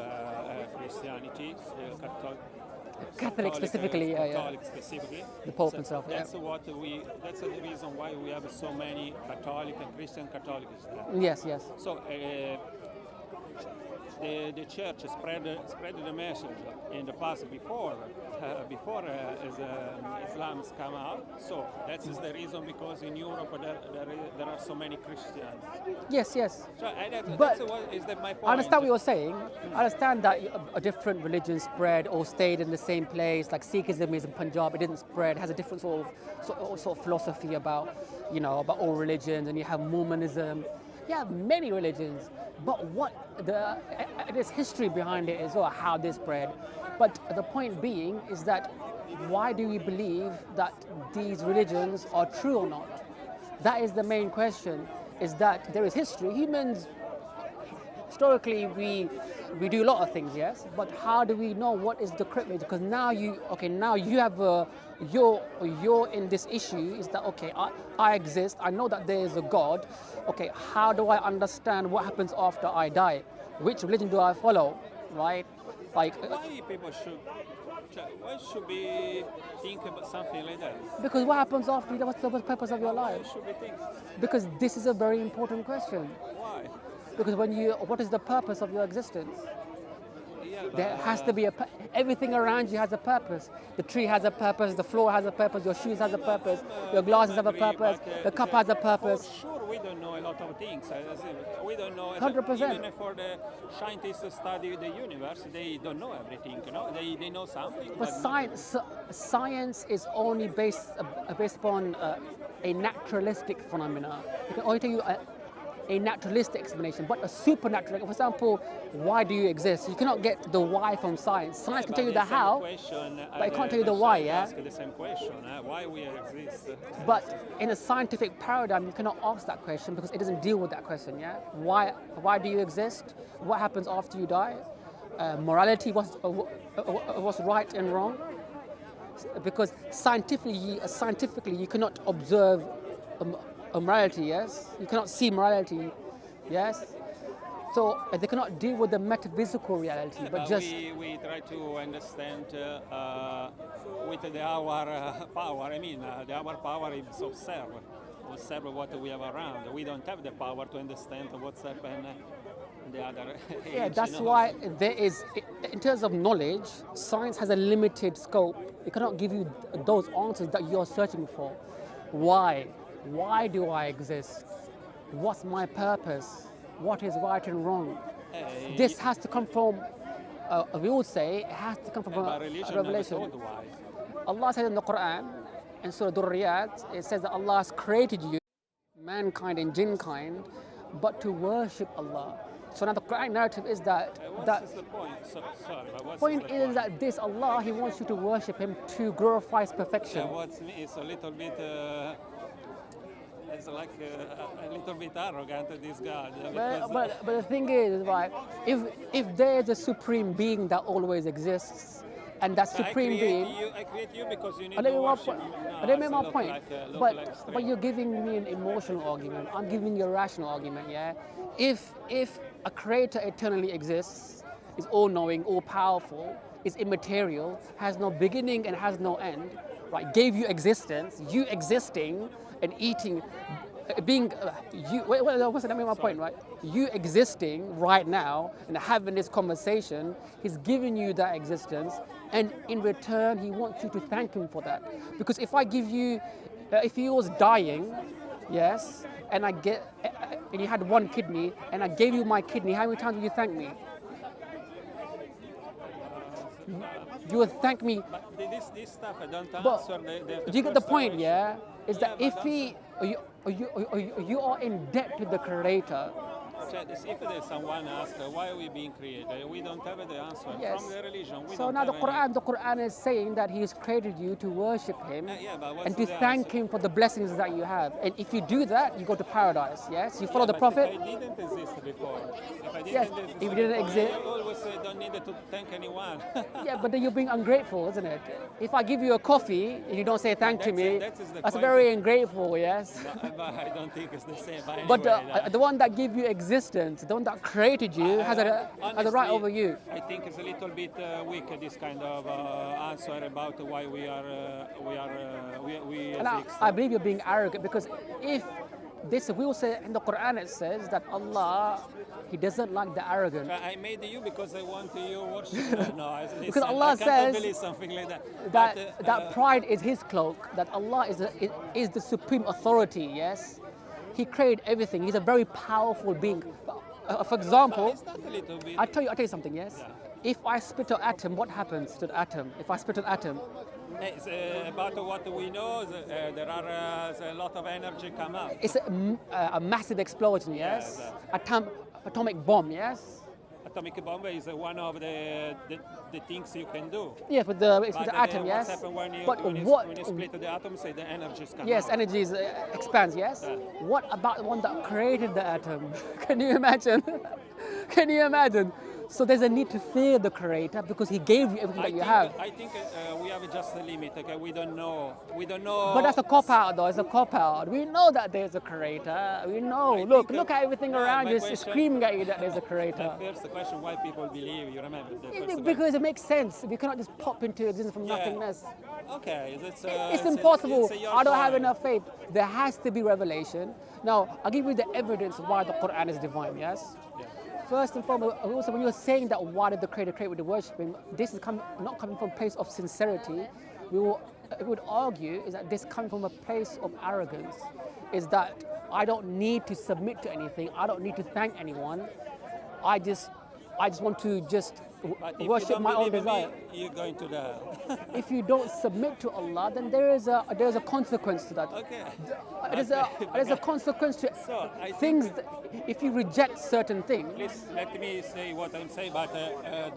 C: Christianity,
A: Catholic specifically, yeah.
C: Catholic specifically.
A: The Pope himself, yeah.
C: That's That's the reason why we have so many Catholic and Christian Catholics there.
A: Yes, yes.
C: So the church spread the message in the past before Islam's come out. So that is the reason because in Europe there are so many Christians.
A: Yes, yes.
C: So
A: But
C: that's what is my point.
A: I understand what you're saying. I understand that a different religion spread or stayed in the same place. Like Sikhism is in Punjab, it didn't spread. It has a different sort of philosophy about, you know, about all religions. And you have Mormonism. You have many religions. But there's history behind it as well, how they spread. But the point being is that why do we believe that these religions are true or not? That is the main question. Is that there is history. Humans, historically, we do a lot of things, yes. But how do we know what is the correct religion? Because now you have you're in this issue. Is that okay? I exist. I know that there is a God. Okay, how do I understand what happens after I die? Which religion do I follow? Right? Like
C: Why should we think about something like that?
A: because what happens after you die? What's the purpose of your
C: Why
A: life?
C: should we think?
A: Because this is a very important question.
C: Why?
A: Because what is the purpose of your existence?
C: Yeah,
A: There has to be everything around you has a purpose. The tree has a purpose, the floor has a purpose, your shoes has a purpose, your glasses have a purpose, the cup has a purpose.
C: For sure, we don't know a lot of things. We don't know.
A: 100%.
C: Even for the scientists who study the universe, they don't know everything. They know something.
A: But science is only based upon a naturalistic phenomena. It can only tell you a naturalistic explanation, but a supernatural. For example, why do you exist? You cannot get the why from science. Science can tell you the how, but it can't tell you the why. Yeah.
C: Ask the same question: why we exist?
A: But in a scientific paradigm, you cannot ask that question because it doesn't deal with that question. Yeah. Why do you exist? What happens after you die? Morality, what's right and wrong? Because scientifically, you cannot observe morality, yes? You cannot see morality, yes? So they cannot deal with the metaphysical reality, but just...
C: We try to understand with our power. I mean, our power is observe what we have around. We don't have the power to understand what's happened in the other age,
A: Yeah, that's why there is, in terms of knowledge, science has a limited scope. It cannot give you those answers that you're searching for. Why? Why do I exist? What's my purpose? What is right and wrong? This has to come from, we would say, it has to come from a revelation. Allah says in the Quran, in Surah Durriyat, it says that Allah has created you, mankind and jinn kind, but to worship Allah. So now the Quranic narrative is that
C: what's the point? Sorry,
A: point is that this Allah, He wants you to worship Him to glorify His perfection.
C: It's a little bit. It's like a little bit arrogant, this God.
A: But the thing is, right? If there is a supreme being that always exists, and that supreme being,
C: I create you because you need
A: let
C: to worship.
A: me make my point. But you're giving me an emotional argument. I'm giving you a rational argument. Yeah. If a creator eternally exists, is all-knowing, all-powerful, is immaterial, has no beginning and has no end, right? Gave you existence, you existing and eating, being you. Let me make my point, right? You existing right now and having this conversation, He's giving you that existence, and in return, He wants you to thank Him for that. Because if I give you, if He was dying, yes, and and you had one kidney, and I gave you my kidney, how many times will you thank me? You would thank me.
C: But this stuff I don't answer.
A: Do you get the point? Yeah, is that if you are in debt to the Creator.
C: If there's someone asks why are we being created, we don't have the answer
A: Yes.
C: from the religion.
A: So now the Quran is saying that He has created you to worship Him and to thank Him for the blessings that you have. And if you do that, you go to paradise. Yes, you follow the Prophet.
C: If I didn't exist before,
A: If you didn't exist,
C: I always don't need to thank anyone.
A: yeah, but then you're being ungrateful, isn't it? If I give you a coffee and you don't say thank to me, that's very ungrateful. Yes.
C: But I don't think it's the same.
A: But the one that gave you existence, the one that created you, has a right over you.
C: I think it's a little bit weak, this kind of answer about why we
A: And
C: exist.
A: I believe you're being arrogant because if this, we will say in the Quran, it says that Allah, He doesn't like the arrogant.
C: I made you because I want you worship. No,
A: Because Allah
C: I can't
A: says
C: believe something like that.
A: that pride is His cloak, that Allah is the supreme authority, yes? He created everything. He's a very powerful being. For example,
C: It's not a little bit.
A: I'll tell you something, yes?
C: Yeah.
A: If I split an atom, what happens to the atom? If I split an atom,
C: It's, about what we know, there are a lot of energy come out.
A: it's a massive explosion, yes? Atomic bomb, yes?
C: Atomic bomb is one of the things you can do.
A: Yeah, but it's with the atom,
C: What's
A: yes?
C: happened when you,
A: But
C: when you
A: what?
C: split the atom, say the energy is coming
A: Yes,
C: out.
A: energy expands, yes? What about the one that created the atom? Can you imagine? Can you imagine? So there's a need to fear the Creator because He gave you everything that you have.
C: I think we have just a limit. Okay, we don't know. We don't know.
A: But that's a cop out, though. It's a cop out. We know that there's a Creator. We know. Look at everything around you. It's screaming at you that there's a Creator.
C: First, the question: why people believe? You remember?
A: Because it makes sense. We cannot just pop into existence from nothingness.
C: Okay,
A: It's impossible. I don't have
C: point.
A: enough faith. There has to be revelation. Now, I'll give you the evidence why the Quran is divine, yes? First and foremost, also when you're saying that why did the Creator create with the worshiping, this is not coming from a place of sincerity. We would argue is that this coming from a place of arrogance, is that I don't need to submit to anything. I don't need to thank anyone. I just want to just
C: But if
A: worship
C: you don't
A: my own
C: believe in
A: desire.
C: me, you're going to the hell.
A: If you don't submit to Allah, then there is a consequence to that.
C: Okay.
A: There's a consequence to
C: So, I
A: things.
C: think-
A: If you reject certain things,
C: Please let me say what I'm saying, but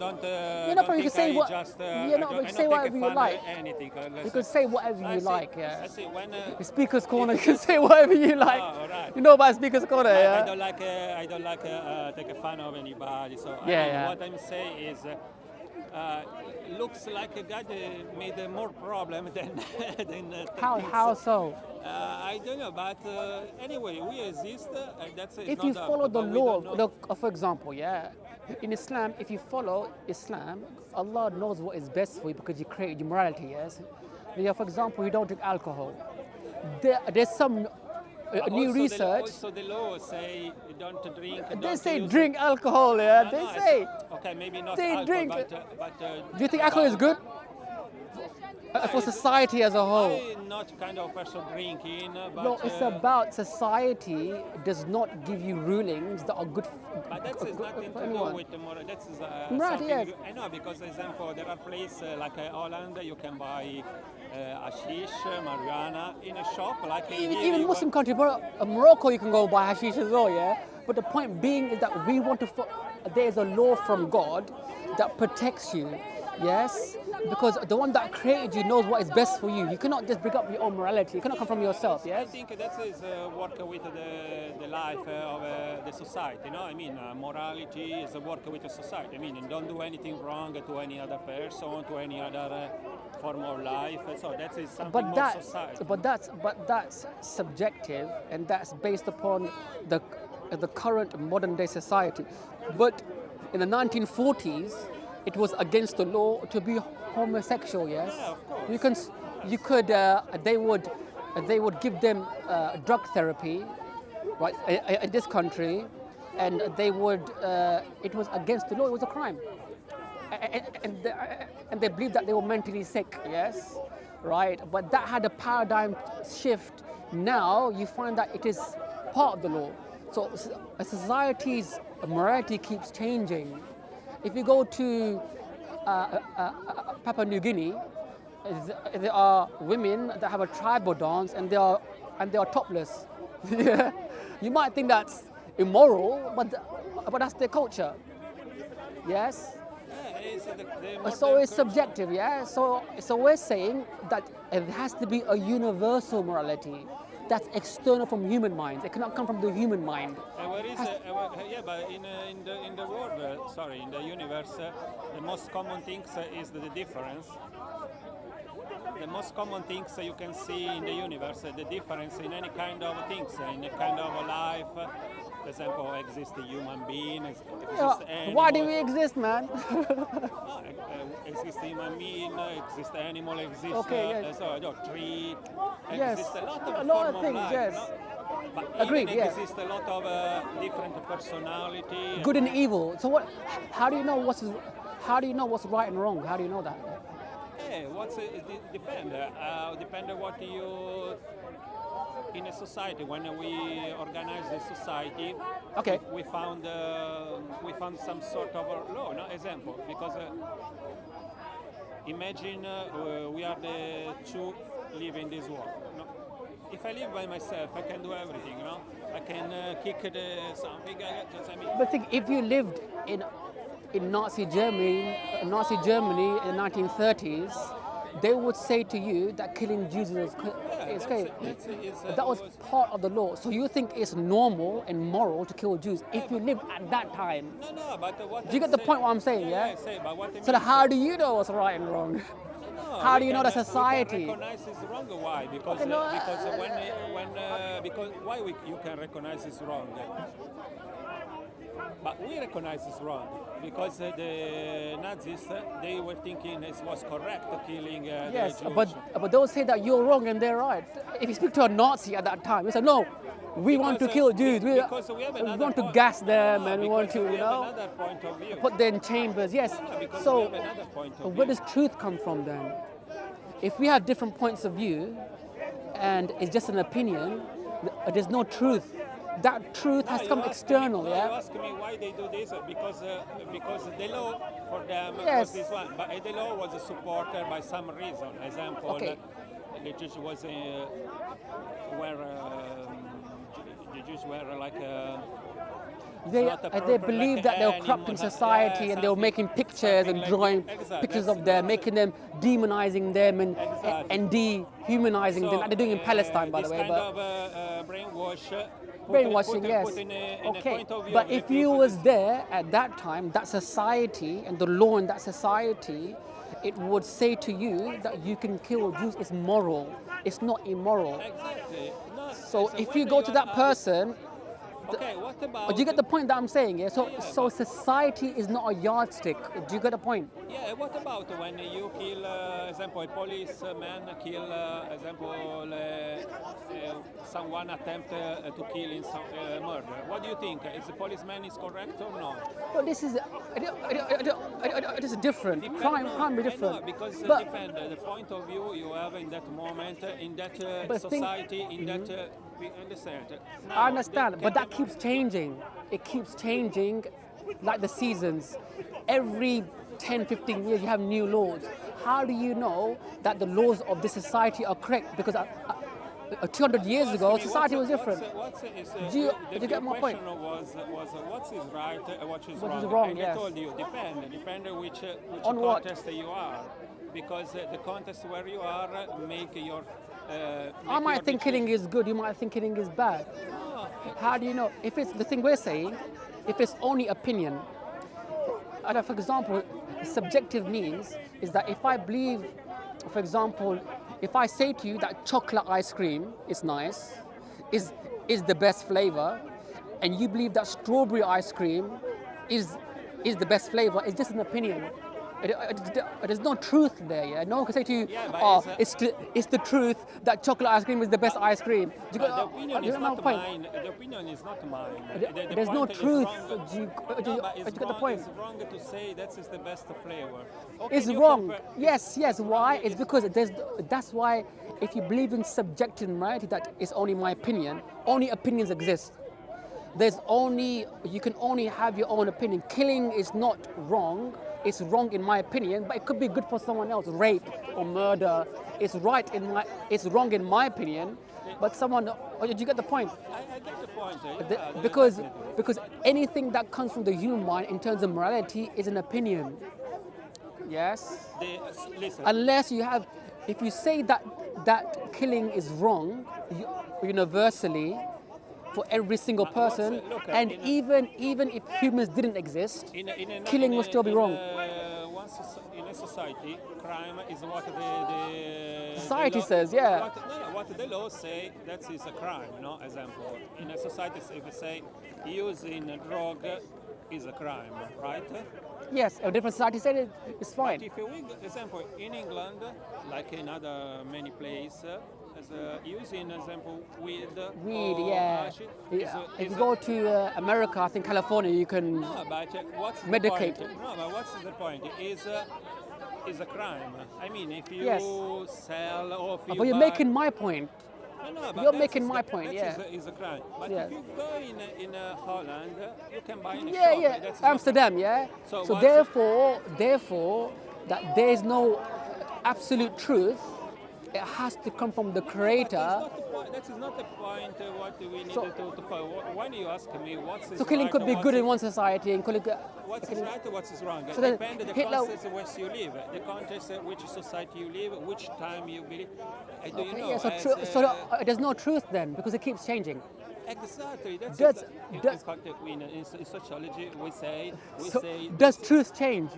C: don't.
A: no
C: Don't
A: problem, you can
C: think
A: say
C: I
A: what-
C: just.
A: you know,
C: I
A: you
C: don't
A: say
C: take
A: whatever you
C: fun
A: like.
C: Anything.
A: you can say whatever
C: I
A: you
C: see-
A: like.
C: I
A: Yeah.
C: see when.
A: The speaker's corner, you can say whatever you like.
C: all right.
A: You know about speaker's corner,
C: I
A: yeah.
C: don't like. Take a fun of anybody. So I
A: Yeah,
C: mean,
A: yeah.
C: what I'm saying is. Looks like God made more problem than things.
A: How so?
C: I don't know, but anyway, we exist. That's
A: If
C: not
A: you
C: the-
A: follow the
C: but we
A: law,
C: don't know.
A: look, for example, yeah, in Islam, if you follow Islam, Allah knows what is best for you because He created your morality, yes? Yeah, for example, you don't drink alcohol. There's some new
C: Also
A: research.
C: Also, the law say don't drink.
A: They
C: don't
A: say
C: use-
A: drink alcohol, yeah.
C: No,
A: They
C: no, I
A: say.
C: Okay, maybe not
A: they
C: alcohol,
A: drink.
C: but
A: Do you think alcohol is good for society as a whole?
C: I'm not kind of person drinking, but
A: No, it's about society does not give you rulings that are good.
C: But that has nothing
A: for
C: to do
A: anyone.
C: with the moral. That's
A: Right,
C: something.
A: yes.
C: I know because, for example, there are places like Holland. You can buy hashish, marijuana in a shop like in here.
A: Even
C: you
A: Muslim country, bro, Morocco, you can go buy hashish as well, yeah. But the point being is that we want to. There is a law from God that protects you, yes, because the one that created you knows what is best for you. You cannot just bring up your own morality. You cannot come from yourself,
C: I
A: yes.
C: think that is work with the life of the society. You know, I mean, morality is a work with the society. I mean, and don't do anything wrong to any other person, to any other form of life. So that is something more society.
A: But that's subjective, and that's based upon the current modern day society. But in the 1940s, it was against the law to be homosexual. Yes,
C: Yeah, of course.
A: you could. They would give them drug therapy, right, in this country, and they would. It was against the law. It was a crime, and they believed that they were mentally sick. Yes, right. But that had a paradigm shift. Now you find that it is part of the law. So a society's morality keeps changing. If you go to Papua New Guinea, there are women that have a tribal dance and they are topless. Yeah. You might think that's immoral, but that's their culture. Yes.
C: Yeah, it's the
A: So
C: modern
A: it's subjective, yeah. So we're saying that it has to be a universal morality that's external from human minds. It cannot come from the human mind.
C: Where is, yeah, but in the world, in the universe, the most common things is the difference. The most common things you can see in the universe, the difference in any kind of things, in a kind of life. For example, exist a human being, exist animal.
A: Why do we exist, man?
C: Exist human being, exist animal, exist
A: Okay, yes.
C: tree,
A: Yes,
C: exist a lot
A: a lot of
C: form
A: things,
C: life,
A: yes.
C: no? But
A: Agreed,
C: even
A: yeah.
C: exist a lot of different personality.
A: Good and evil. So what? How do you know what's right and wrong? How do you know that?
C: Yeah, depend. Depend on what you in a society. When we organize the society,
A: Okay.
C: we found some sort of law. No example, because imagine we are the two live in this world. No? If I live by myself, I can do everything. You know, I can kick something.
A: But think if you lived in Nazi Germany in the 1930s, they would say to you that killing Jews is okay. That was part of the law. So you think it's normal and moral to kill Jews if you lived at that time?
C: No, but what
A: Do you get the point what I'm saying? Yeah.
C: I say, but what I
A: So
C: mean
A: how do you know what's right and wrong?
C: No,
A: How
C: we
A: do you know
C: can-
A: the society?
C: We can recognize it's wrong. Why? Because
A: Okay, no,
C: because why you can recognize it's wrong? But we recognize it's wrong because the Nazis they were thinking it was correct killing
A: Yes,
C: the Jews.
A: but they'll say that you're wrong and they're right. If you speak to a Nazi at that time, you say, no, we want to kill Jews. We
C: have another
A: want to
C: point.
A: gas them and we want
C: Because
A: to,
C: we have another point of view.
A: put them in chambers. Yes.
C: Because
A: So
C: we have another point of
A: where
C: view.
A: does truth come from then? If we have different points of view and it's just an opinion, there's no truth. That truth has come external,
C: You
A: yeah?
C: ask me why they do this because the law for them
A: Yes.
C: was this one, but the law was supported by some reason. Example,
A: Okay.
C: the Jews was were the Jews were like.
A: They
C: not a
A: they
C: proper,
A: believe
C: like
A: that they were
C: animal,
A: corrupting society and they were
C: something-
A: making pictures and
C: something like-
A: drawing
C: exactly,
A: pictures
C: that's-
A: of them,
C: that's-
A: making them, demonizing them
C: Exactly.
A: and dehumanizing them, like they're doing in Palestine, by the way.
C: This
A: But
C: kind of brainwash.
A: brainwashing, yes.
C: Put in a
A: Okay,
C: point of view
A: but
C: of the
A: if you
C: people
A: was there at that time, that society and the law in that society, it would say to you that you can kill Jews. It's moral. It's not immoral.
C: Exactly. No,
A: So if
C: when
A: you go to that
C: are-
A: person,
C: Okay, what about?
A: do you get the point that I'm saying? Yeah. So
C: Yeah,
A: so society is not a yardstick. Do you get the point?
C: Yeah, what about when you kill, example, a policeman kill, example, someone attempt to kill in some murder? What do you think? Is the policeman is correct or not?
A: But this is this is different. Crime be
C: I know,
A: different.
C: because
A: But
C: depend the point of view you have in that moment, in that
A: But think-
C: society, in that. We understand. Now,
A: I understand, but that keeps changing. It keeps changing like the seasons. Every 10, 15 years you have new laws. How do you know that the laws of this society are correct? Because 200 years ago, society was different. Do you get my point?
C: Was what's is right, what is
A: What
C: wrong.
A: is wrong,
C: And
A: yes.
C: I told you, depend which
A: On what?
C: contest you are. Because the contest where you are make your...
A: I might think killing is good, you might think killing is bad. How do you know? If it's the thing we're saying, if it's only opinion, for example, subjective means is that if I believe, for example, if I say to you that chocolate ice cream is nice, is the best flavor, and you believe that strawberry ice cream is the best flavor, it's just an opinion. There's no truth there. Yeah? No one can say to you,
C: Yeah, but
A: "Oh,
C: it's
A: it's the truth that chocolate ice cream is the best ice cream." Do you
C: But
A: get-
C: the opinion
A: do you
C: is
A: get my
C: not
A: point?
C: mine. The opinion is not mine.
A: There's no
C: point is
A: truth.
C: wrong.
A: Do you
C: No,
A: get
C: but
A: the point?
C: It's wrong to say that is the best flavor. Okay,
A: It's
C: you
A: wrong.
C: compare-
A: Yes. Why? It's because that's why if you believe in subjective morality, that is only my opinion. Only opinions exist. You can only have your own opinion. Killing is not wrong. It's wrong in my opinion, but it could be good for someone else. Rape or murder, it's wrong in my opinion, but someone. Did you get the point?
C: I get the point.
A: Because anything that comes from the human mind in terms of morality is an opinion. Yes.
C: Listen.
A: Unless you have, if you say that killing is wrong universally for every single person,
C: look,
A: and even if humans didn't exist, killing will still be wrong.
C: In a society, crime is what the
A: Society
C: law-
A: says, yeah.
C: What the law say, that is a crime. No, example. In a society, if you say using a drug is a crime, right?
A: Yes, a different society said it's fine.
C: But if we, example, in England, like in other many places, as using example weed.
A: Weed,
C: or
A: yeah.
C: hashish
A: If you go to America, I think California, you can.
C: No, but what's the
A: Medicate.
C: point? No, but what's the point? Is a crime. I mean, if you
A: Yes.
C: sell or if you
A: But you're
C: buy,
A: making my point.
C: No, but
A: you're
C: that's
A: making
C: is
A: my
C: the-
A: point,
C: that
A: yeah.
C: is a crime. But
A: Yeah.
C: if you go in Holland, you can buy in a
A: Yeah,
C: shop.
A: yeah,
C: That's not-
A: Amsterdam, yeah.
C: So
A: So
C: what's-
A: therefore, that there is no absolute truth. It has to come from the Creator.
C: That is not the point what we need
A: So-
C: to follow. When you ask me what's
A: So killing
C: right
A: could
C: or
A: be
C: what's
A: good in
C: is-
A: one society and killing.
C: What's is right or what's is wrong?
A: So then
C: Depend on the
A: Hitler-
C: context where you live, the context which society you live, which time you believe. Do you
A: Okay,
C: know?
A: yeah, so,
C: as,
A: there's no truth then because it keeps changing.
C: Exactly. That's
A: Does-
C: in
A: does-
C: fact, in sociology we say
A: So
C: say
A: does truth change?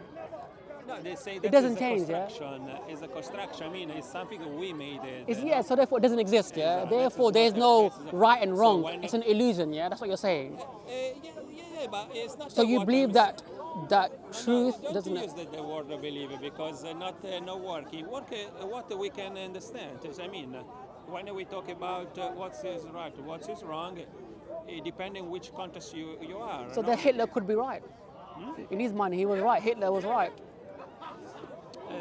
C: no, they say
A: it
C: that
A: doesn't
C: is
A: change,
C: a
A: yeah?
C: construction. It's a construction. I mean, it's something that we made it.
A: It's, yeah, so therefore it doesn't exist, yeah? Therefore there's no right and wrong. It's an illusion, yeah? That's what you're saying.
C: Yeah, Yeah, but it's not.
A: So you
C: what
A: believe
C: I'm
A: that truth
C: don't
A: doesn't.
C: use the word believe because not no working. Work what we can understand. As I mean, when we talk about what is right, what is wrong, depending which context you are.
A: So
C: No?
A: that Hitler could be right. In his mind, he was right. Hitler was right.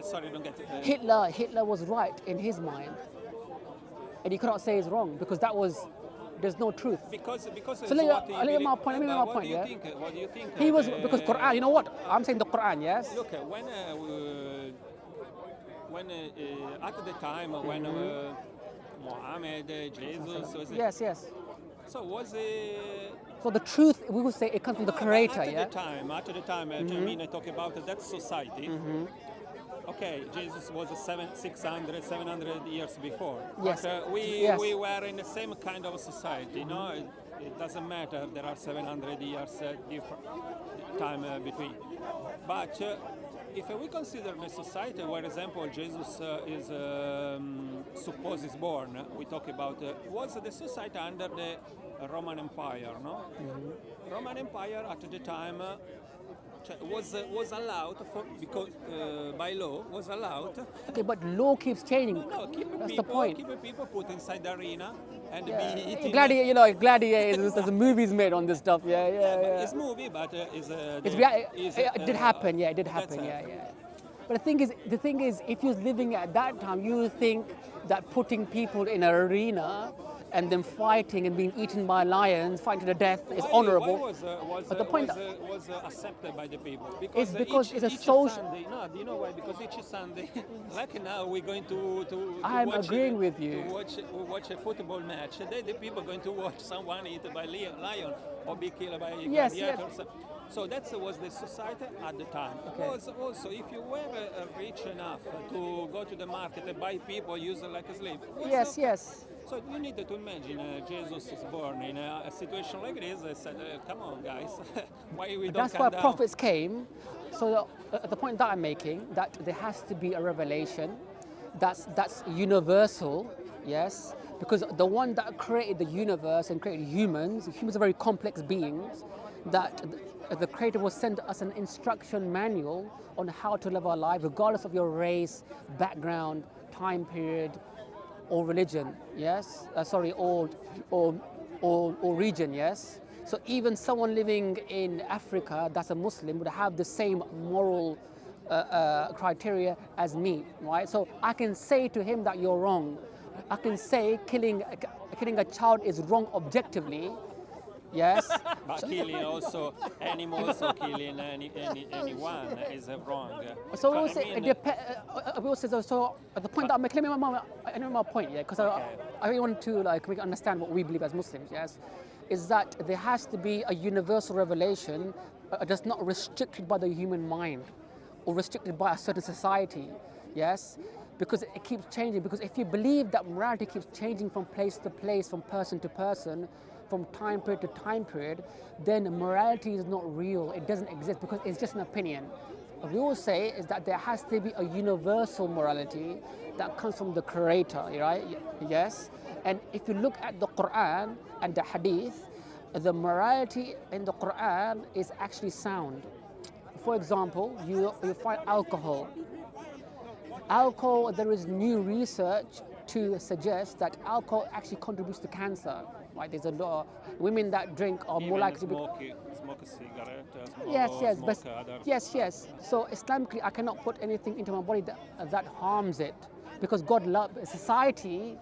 C: Sorry, don't get it.
A: Hitler was right in his mind, and he cannot say he's wrong because there's no truth.
C: Because
A: So
C: it's
A: let
C: what
A: me
C: he
A: make my
C: believe-
A: point. Let me make
C: but
A: my point. Yeah.
C: What do you think?
A: He was because Quran. You know what? I'm saying the Quran. Yes.
C: Look, when at the time when Muhammad, Jesus was it?
A: Yes. Yes.
C: So was
A: So the truth, we would say, it comes from the Creator.
C: at
A: Yeah.
C: the time, I mean, I talk about that society. Okay, Jesus was 700 years before.
A: Yes.
C: But
A: Yes.
C: we were in the same kind of society, you know. It doesn't matter. There are 700 years different time between. But if we consider the society where, example, Jesus is supposed is born, we talk about was the society under the Roman Empire, no? Roman Empire at the time was allowed for because by law was allowed.
A: Okay, but law keeps changing.
C: No,
A: That's the point.
C: keep people put inside the arena and
A: Yeah.
C: be eating.
A: Gladiators. There's movies made on this stuff. Yeah.
C: It's movie, but
A: It did happen. Yeah, it did happen.
C: that's
A: Yeah. But the thing is, if you're living at that time, you would think that putting people in an arena and then fighting and being eaten by lions, fighting to the death, is honourable. But the point
C: was accepted by the people because
A: because it's a
C: each
A: social.
C: Sunday, no, do you know why? Because each Sunday, like now, we're going to
A: I'm
C: watch,
A: agreeing with you.
C: to watch a football match. The people are going to watch someone eaten by lion or be killed by
A: Yes.
C: gladiators. So that was the society at the time.
A: Okay.
C: Also, if you were rich enough to go to the market and buy people, use them like a slave.
A: Yes.
C: So you need to imagine Jesus is born in a situation like this. I said, come on, guys, why we don't
A: That's
C: come
A: why
C: down?
A: prophets came. So the point that I'm making, that there has to be a revelation that's universal, yes, because the one that created the universe and created humans are very complex beings, that the Creator will send us an instruction manual on how to live our life, regardless of your race, background, time period, or religion, yes? Or region, yes? So even someone living in Africa that's a Muslim would have the same moral criteria as me, right? So I can say to him that you're wrong. I can say killing a child is wrong objectively, yes?
C: But killing also animals or killing anyone is wrong.
A: So we
C: I
A: will say, so the point that I'm making, let me make my point, yeah, because I really want to make you understand what we believe as Muslims, yes, is that there has to be a universal revelation that's not restricted by the human mind or restricted by a certain society, yes, because it keeps changing. Because if you believe that morality keeps changing from place to place, from person to person, from time period to time period, then morality is not real. It doesn't exist because it's just an opinion. What we will say is that there has to be a universal morality that comes from the Creator, right? Yes. And if you look at the Quran and the Hadith, the morality in the Quran is actually sound. For example, you find alcohol. Alcohol, there is new research to suggest that alcohol actually contributes to cancer. Right? There's a lot of women that drink are more likely to be.
C: Smoke a cigarette,
A: Yes. So Islamically, I cannot put anything into my body that harms it, because God loves society.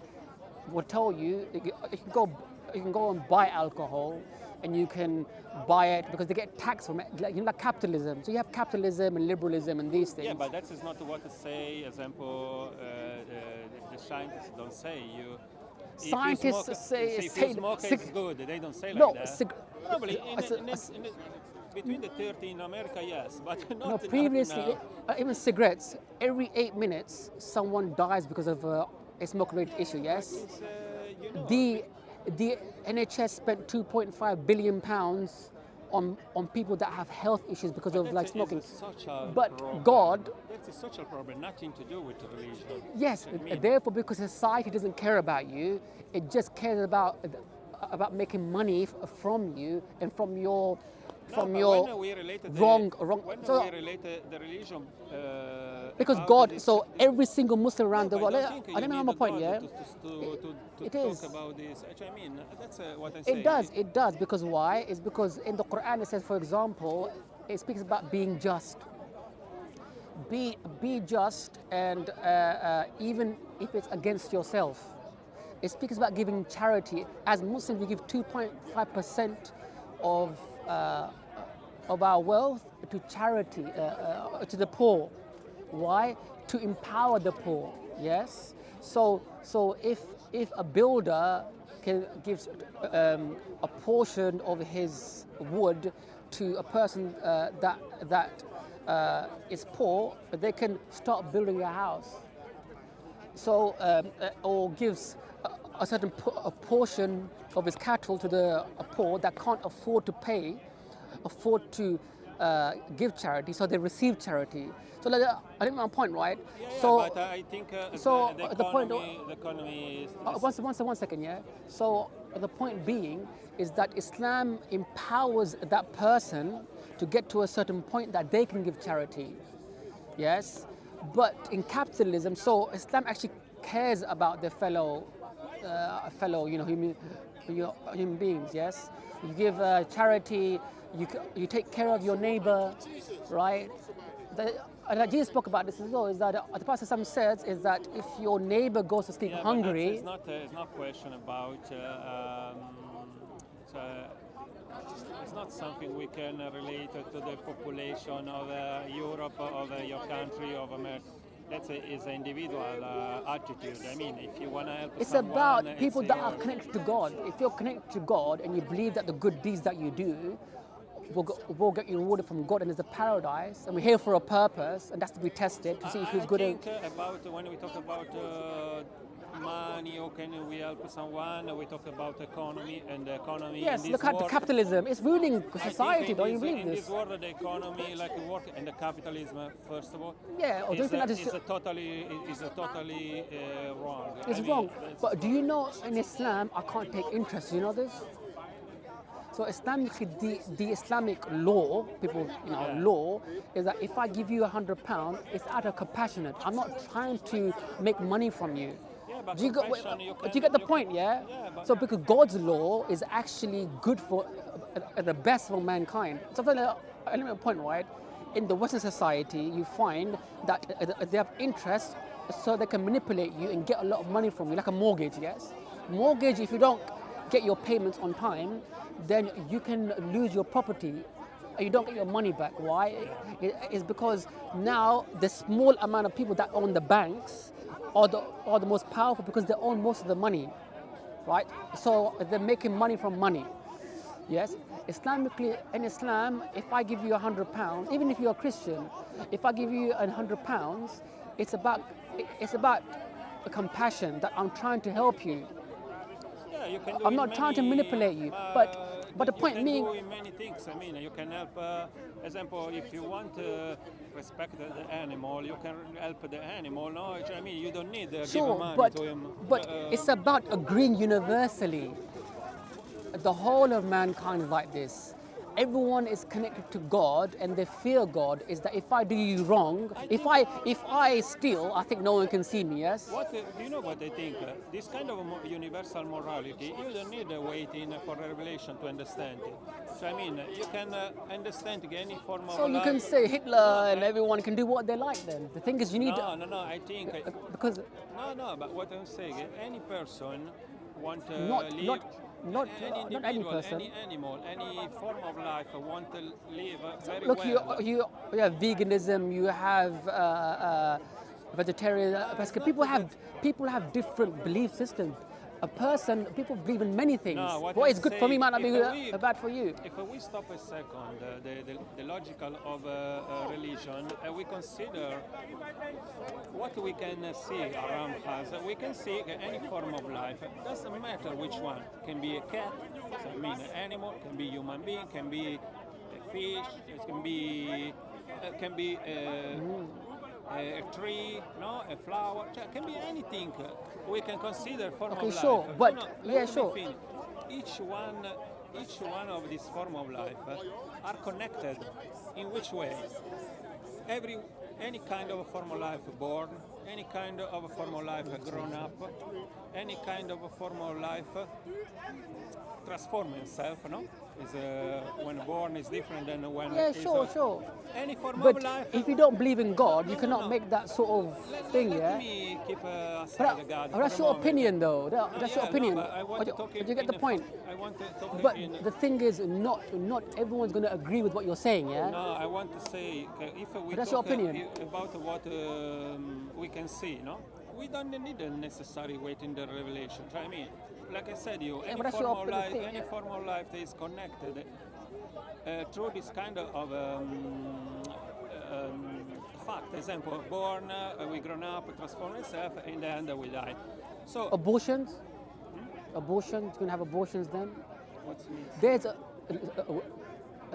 A: Will tell you you can go and buy alcohol, and you can buy it because they get taxed from it, like capitalism. So you have capitalism and liberalism and these things.
C: Yeah, but that is not what to say. Example, the scientists don't say you.
A: Scientists say
C: if you smoke it's good. They don't say
A: no,
C: like that. Probably between the 30 in America, yes, but not.
A: No, previously,
C: not
A: even cigarettes. Every 8 minutes, someone dies because of a smoke-related issue. Yes. The NHS spent 2.5 billion pounds on people that have health issues because of smoking. But
C: problem.
A: God,
C: that's a social problem, nothing to do with religion.
A: Yes, therefore, because society doesn't care about you, it just cares about making money from you and from your from
C: but
A: your
C: when we related
A: wrong.
C: When
A: So
C: we related the religion,
A: because
C: about
A: God,
C: this,
A: so every single Muslim around the
C: I
A: world.
C: don't think
A: I
C: you
A: don't know
C: need
A: my
C: a
A: point.
C: God
A: Yeah,
C: to
A: it
C: talk
A: is.
C: about this. I mean, that's what I'm
A: It
C: saying.
A: does. It does. Because why? It's because in the Quran it says, for example, it speaks about being just. Be just, and even if it's against yourself. It speaks about giving charity. As Muslims, we give 2.5% of uh, of our wealth to charity, to the poor. Why? To empower the poor. Yes. So if a builder can gives a portion of his wood to a person that is poor, they can start building a house. So or gives a certain a portion of his cattle to the poor that can't afford to give charity, so they receive charity. So like, I think my point, right?
C: Yeah,
A: So
C: but I think
A: so
C: the economy is
A: one second, yeah. So the point being is that Islam empowers that person to get to a certain point that they can give charity. Yes, but in capitalism, so Islam actually cares about their fellow, human beings. Yes, you give charity, you take care of your neighbor, right? And Jesus spoke about this as well. Is that the Prophet some says is that if your neighbor goes to sleep
C: yeah, but
A: hungry,
C: it's not question about. It's, uh, it's not something we can relate to the population of Europe, of your country, of America. That's is an individual attitude. I mean, if you want to help
A: it's
C: someone,
A: about people that are
C: yours.
A: connected to God. If you're connected to God and you believe that the good deeds that you do will get you rewarded from God, and there's a paradise, and we're here for a purpose, and that's to be tested to see if who's
C: I
A: good.
C: think about when we talk about money, or can we help someone? We talk about economy, and the economy
A: Yes,
C: in this
A: look at the
C: world.
A: capitalism. It's ruining
C: I
A: society.
C: think
A: Don't you believe
C: in
A: this?
C: this world, the economy, like work, and the capitalism, first of all,
A: Yeah, or do you think that is
C: is a totally wrong.
A: it's
C: I mean,
A: wrong?
C: that's
A: But do
C: wrong.
A: you know in Islam I can't take interest? You know this? So the Islamic law, people,
C: Yeah.
A: law is that if I give you £100, it's out of compassionate. I'm not trying to make money from you.
C: Yeah, but
A: Do you get,
C: compassion,
A: do you get the
C: you
A: point?
C: can-
A: Yeah.
C: Yeah, but
A: So because God's law is actually good for the best for mankind. So for the element point, right? In the Western society, you find that they have interest, so they can manipulate you and get a lot of money from you, like a mortgage. Yes, mortgage. If you don't get your payments on time, then you can lose your property. You don't get your money back. Why? It's because now the small amount of people that own the banks are the most powerful because they own most of the money, right? So they're making money from money. Yes, Islamically, in Islam, if I give you £100, even if you're a Christian, if I give you £100, it's about compassion that I'm trying to help you.
C: yeah, you can do
A: I'm
C: in
A: not trying to
C: many,
A: manipulate you, but the
C: you
A: point
C: can
A: being,
C: do in many things. I mean, you can help. Example, if you want to respect the animal, you can help the animal. No, I mean, you don't need to give
A: sure,
C: money to him.
A: but it's about agreeing universally. The whole of mankind is like this. Everyone is connected to God, and they fear God. Is that if I do you wrong, if I steal, I think no one can see me. Yes.
C: What do you know? What I think? This kind of universal morality, you don't need waiting for a revelation to understand it. So I mean, you can understand any form of
A: So you
C: life.
A: can say Hitler and everyone can do what they like. Then the thing is, you need
C: No. I think
A: because
C: no. But what I'm saying, any person want to
A: not
C: live.
A: not not
C: Any
A: not any
C: individual,
A: person.
C: any animal, any form of life want to live very
A: Look,
C: well.
A: you have veganism, you have vegetarian. Because people have different belief systems. People believe in many things.
C: No,
A: What
C: I'm
A: is good for me
C: saying,
A: might not be
C: if we-
A: bad for you.
C: If we stop a second, the logical of religion, we consider what we can see around us. We can see any form of life. Doesn't matter which one. Can be a cat, so I mean an animal, can be human being, can be a fish, it can be a tree, no, a flower, can be anything. We can consider form
A: Okay,
C: of
A: sure,
C: life.
A: but
C: No,
A: yeah,
C: let me
A: sure.
C: finish. Each one each one of these form of life are connected. In which way? Any kind of a form of life born, any kind of a form of life grown up, any kind of a form of life transform itself, no? When born is different than when
A: Yeah,
C: it's
A: sure.
C: any form
A: But
C: of life.
A: if you don't believe in God, you cannot
C: no.
A: make that sort of thing,
C: Let
A: yeah?
C: me keep aside
A: But
C: the God.
A: that's
C: for a
A: your
C: moment.
A: opinion, though. That's your
C: Yeah,
A: opinion.
C: No, but I want to talk
A: Did you get the point?
C: I want to talk
A: But
C: in.
A: the thing is, not everyone's going to agree with what you're saying, yeah?
C: No, I want to say, if we
A: That's your
C: talk
A: opinion.
C: About what we can see, no, we don't need a necessary weight in the revelation. I mean, like I said, any
A: but that's
C: form
A: your
C: of life,
A: thing.
C: any form of life that is connected through this kind of fact. Example, born, we grown up, transform itself, in the end we die. So
A: Abortions? Abortions? You can have abortions then?
C: what's means?
A: There's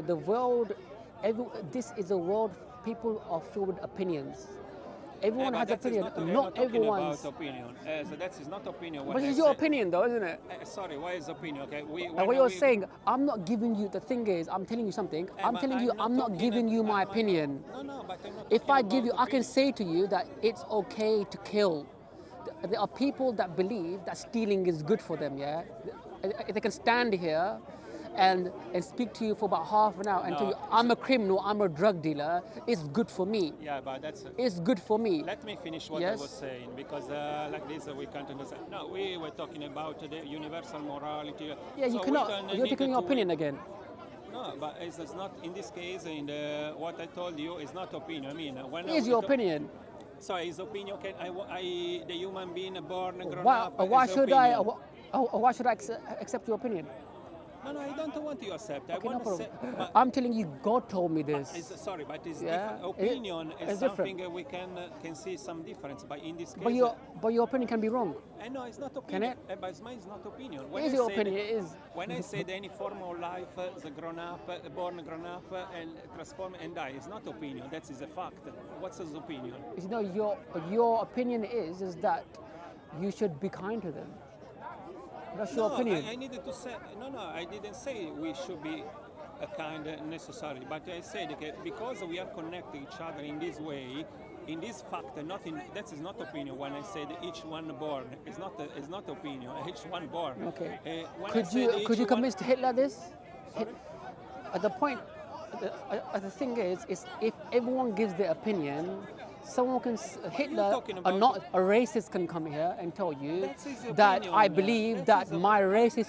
A: the world, this is a world, people are filled with opinions. Everyone
C: but
A: has
C: that is
A: opinion.
C: I'm
A: Not
C: talking
A: everyone's.
C: about opinion. So that is not opinion.
A: But it's your opinion, though, isn't it?
C: Sorry, why is opinion? Okay,
A: And what you're saying, I'm not giving you, the thing is, I'm telling you something. I'm
C: but
A: telling you, I'm not
C: talking
A: giving you my
C: I'm not-
A: opinion.
C: No, but I'm not
A: If
C: talking
A: I give you,
C: about
A: I can
C: opinion.
A: say to you that it's okay to kill. There are people that believe that stealing is good for them, yeah? They can stand here and speak to you for about half an hour and
C: No,
A: tell you, I'm a criminal, I'm a drug dealer, it's good for me.
C: Yeah, but that's.
A: It's good for me.
C: Let me finish what
A: Yes.
C: I was saying, because like this we can't understand. No, we were talking about the universal morality.
A: Yeah, you
C: so we
A: cannot,
C: don't
A: you're
C: need
A: taking your
C: to-
A: opinion again.
C: No, but it's not in this case. What I told you is not opinion. I mean, when
A: Here's
C: we
A: your
C: talk-
A: opinion.
C: So his opinion can the human being born, grown
A: Why,
C: up.
A: why
C: his
A: should I,
C: opinion.
A: why should I accept your opinion?
C: No, I don't want you to accept. I
A: Okay, no
C: want to
A: problem.
C: say. But,
A: I'm telling you, God told me this.
C: sorry, but it's
A: Yeah,
C: different. Opinion
A: it's
C: is
A: different.
C: something we can see some difference. But in this case,
A: But your opinion can be wrong.
C: no, it's not opinion.
A: it?
C: But mine is not opinion.
A: It is your opinion, it is.
C: When I say that any form of life, the grown up, born, grown up, and transform and die, it's not opinion. That is a fact. What's his opinion?
A: You know, your opinion is that you should be kind to them. That's your opinion.
C: I needed to say no. I didn't say we should be a kind necessary, but I said that because we are connecting each other in this way, in this fact, that is not opinion. When I said each one born, it's not opinion. Each one born.
A: Okay.
C: When I
A: Could
C: said
A: you
C: each one-
A: convince Hitler this?
C: Sorry?
A: The point, the thing is if everyone gives their opinion, someone can, Hitler,
C: talking about?
A: not a racist can come here and tell you
C: That's his
A: that
C: opinion.
A: I believe
C: That's
A: that
C: his
A: my race is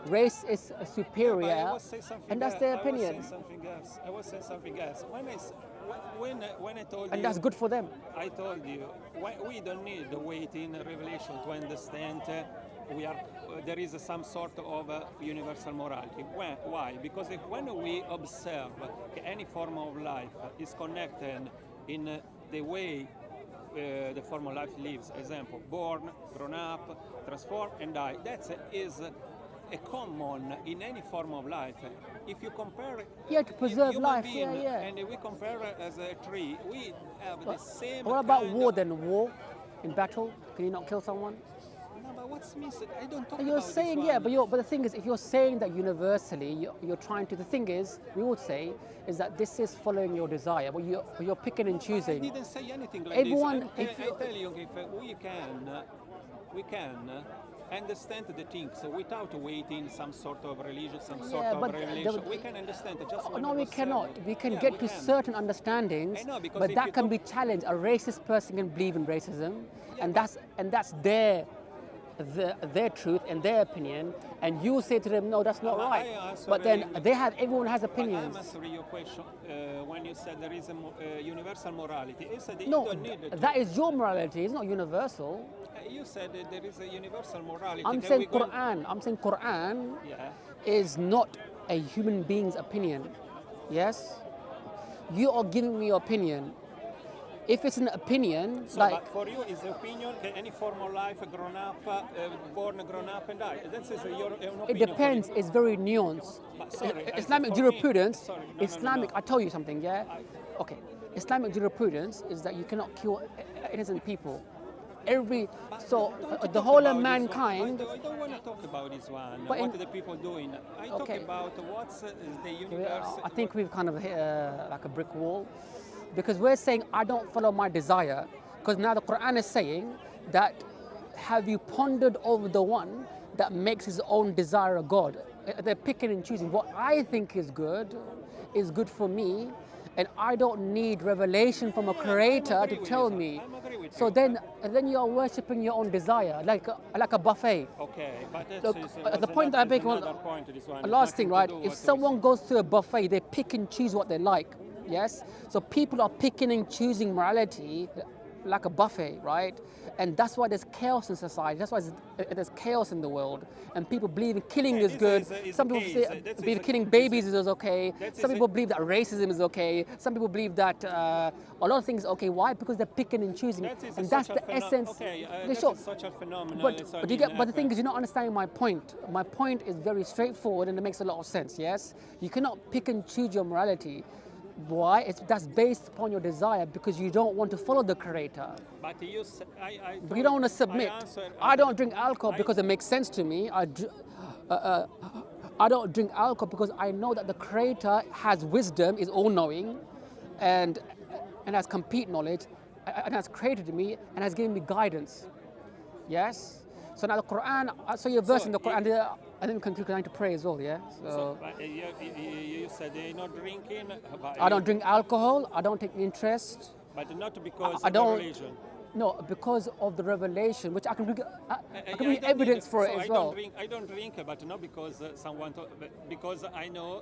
C: But I
A: superior,
C: was saying something
A: and that's
C: else.
A: their
C: I
A: opinion,
C: was saying something else. When I told you,
A: and that's good for them.
C: I told you we don't need the weight in Revelation to understand there is some sort of universal morality. Why? Because when we observe any form of life is connected in the way the form of life lives, example, born, grown up, transform and die. That is a common in any form of life. If you compare
A: Yeah, to preserve
C: human
A: life,
C: being
A: yeah.
C: and we compare as a tree, we have the same.
A: What about
C: kind
A: war
C: of-
A: then? War in battle? Can you not kill someone?
C: No, but what's missing? I don't talk
A: You're
C: about this
A: saying,
C: one.
A: yeah, but the thing is, if you're saying that universally, you're trying to. The thing is, we would say is that this is following your desire, but you're picking and
C: I
A: choosing.
C: didn't say anything like
A: Everyone,
C: this.
A: if
C: I
A: you-
C: tell you, if we can understand the things without waiting some sort of religion, some sort
A: Yeah,
C: of
A: but
C: revelation.
A: the-
C: We can understand it just when
A: No,
C: we
A: we
C: observe
A: cannot.
C: it.
A: We can
C: Yeah,
A: get
C: we
A: to
C: can.
A: certain understandings,
C: I know, because
A: but
C: if
A: that
C: you
A: can
C: talk-
A: be challenged. A racist person can believe in racism,
C: Yeah,
A: and
C: but-
A: that's their truth and their opinion, and you say to them, no, that's not
C: I
A: right.
C: answer
A: But then
C: very-
A: everyone has
C: But
A: opinions.
C: I'm answering your question when you said there is a universal morality. You said that
A: No,
C: you don't need it.
A: that is your morality. It's not universal.
C: You said that there is a universal morality.
A: I'm
C: that
A: saying
C: we go-
A: Quran. I'm saying Quran
C: Yeah.
A: is not a human being's opinion. Yes, you are giving me your opinion. If it's an opinion,
C: So,
A: like
C: but for you, is the opinion that any form of life, grown up, born, grown up, and die? That is your opinion.
A: it depends. It's very nuanced.
C: But sorry,
A: Islamic
C: for me-
A: jurisprudence.
C: sorry, no,
A: Islamic.
C: no.
A: I tell you something. Yeah. Okay. Islamic jurisprudence is that you cannot kill innocent people.
C: To
A: the
C: talk
A: whole
C: about
A: of
C: this one,
A: mankind.
C: I don't want to talk about this one.
A: But
C: What
A: in-
C: are the people doing? I talk
A: Okay.
C: about what's the universe.
A: I think we've kind of hit like a brick wall, because we're saying I don't follow my desire, because now the Quran is saying that have you pondered over the one that makes his own desire a god? They're picking and choosing. What I think is good for me, and I don't need revelation from a creator
C: I'm
A: to
C: agree with
A: tell
C: you,
A: me.
C: I'm agree with
A: So
C: you.
A: then you are worshipping your own desire, like a buffet.
C: Okay, but that's
A: Look, the point that I make was
C: another point to this one.
A: a
C: It's
A: last thing,
C: nothing
A: right?
C: to do
A: If
C: what we
A: someone goes to a buffet, they pick and choose what they like. Yes. So people are picking and choosing morality like a buffet, right? And that's why there's chaos in society. That's why there's chaos in the world. And people believe in killing is
C: this
A: good.
C: is
A: Some
C: the
A: people
C: case.
A: say
C: That
A: believe
C: is a-
A: killing
C: is
A: babies
C: a-
A: is okay.
C: that
A: Some
C: is a-
A: people believe that racism is okay. Some people believe that a lot of things are okay. Why? Because they're picking and choosing.
C: That is
A: And
C: a
A: that's
C: social
A: the essence.
C: Okay,
A: Okay,
C: that
A: sure.
C: is such a phenomenon.
A: But the thing is, you're not understanding my point. My point is very straightforward and it makes a lot of sense, yes? You cannot pick and choose your morality. Why? That's based upon your desire because you don't want to follow the creator.
C: But
A: But you don't want to submit. I don't drink alcohol because it makes sense to me. I don't drink alcohol because I know that the creator has wisdom, is all-knowing, and has complete knowledge, and has created me and has given me guidance. Yes? So now the Quran, I saw your verse in the Quran, I think we can to pray as well, yeah? So
C: But you said you're not drinking. But
A: I don't drink alcohol, I don't take interest.
C: But not because
A: I
C: of
A: don't.
C: the religion.
A: No, because of the revelation, which I can bring, I can
C: I
A: bring
C: don't
A: evidence
C: need-
A: for
C: so
A: it as well.
C: I don't drink, but not because because I know.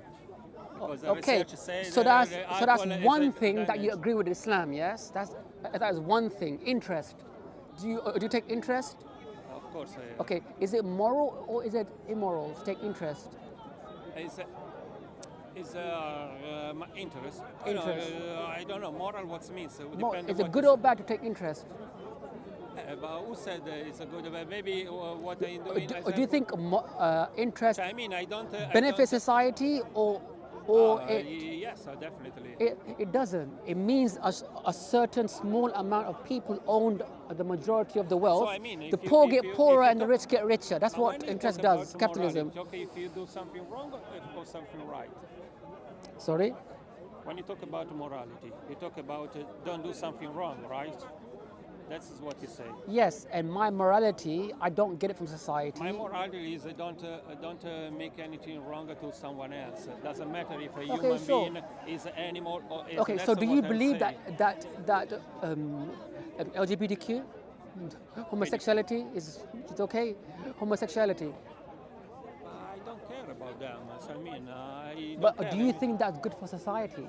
C: Because the
A: Okay,
C: research says
A: so
C: that
A: that's
C: alcohol is
A: one
C: a
A: thing that you
C: damage.
A: agree with Islam, yes? That is one thing. Interest. Do you take interest?
C: Of course,
A: Okay, is it moral or is it immoral to take interest?
C: Is my interest.
A: Interest.
C: I don't know. Moral what means.
A: Is it good or bad to take interest?
C: But who said it's a good? Maybe what I'm doing.
A: Do you think interest
C: I mean, I don't.
A: benefits society or
C: Yes, definitely.
A: it doesn't. It means a certain small amount of people own the majority of the wealth.
C: So, I mean,
A: the
C: if you-
A: poor
C: if
A: get
C: you-
A: poorer
C: if you
A: and the
C: talk-
A: rich get richer. That's
C: But
A: what
C: when you
A: interest
C: talk about
A: does. Capitalism.
C: morality, okay, if you do something wrong or something right.
A: Sorry.
C: When you talk about morality, you talk about don't do something wrong, right? That is what you say.
A: Yes, and my morality, I don't get it from society.
C: My morality is don't make anything wrong to someone else. Doesn't matter if a
A: Okay,
C: human
A: sure.
C: being is an animal or is.
A: Okay,
C: that's
A: so do
C: what
A: you
C: I'm
A: believe
C: saying.
A: that LGBTQ, homosexuality is okay? Homosexuality.
C: I don't care about them. So I mean, I don't
A: But
C: care.
A: do you think that's good for society?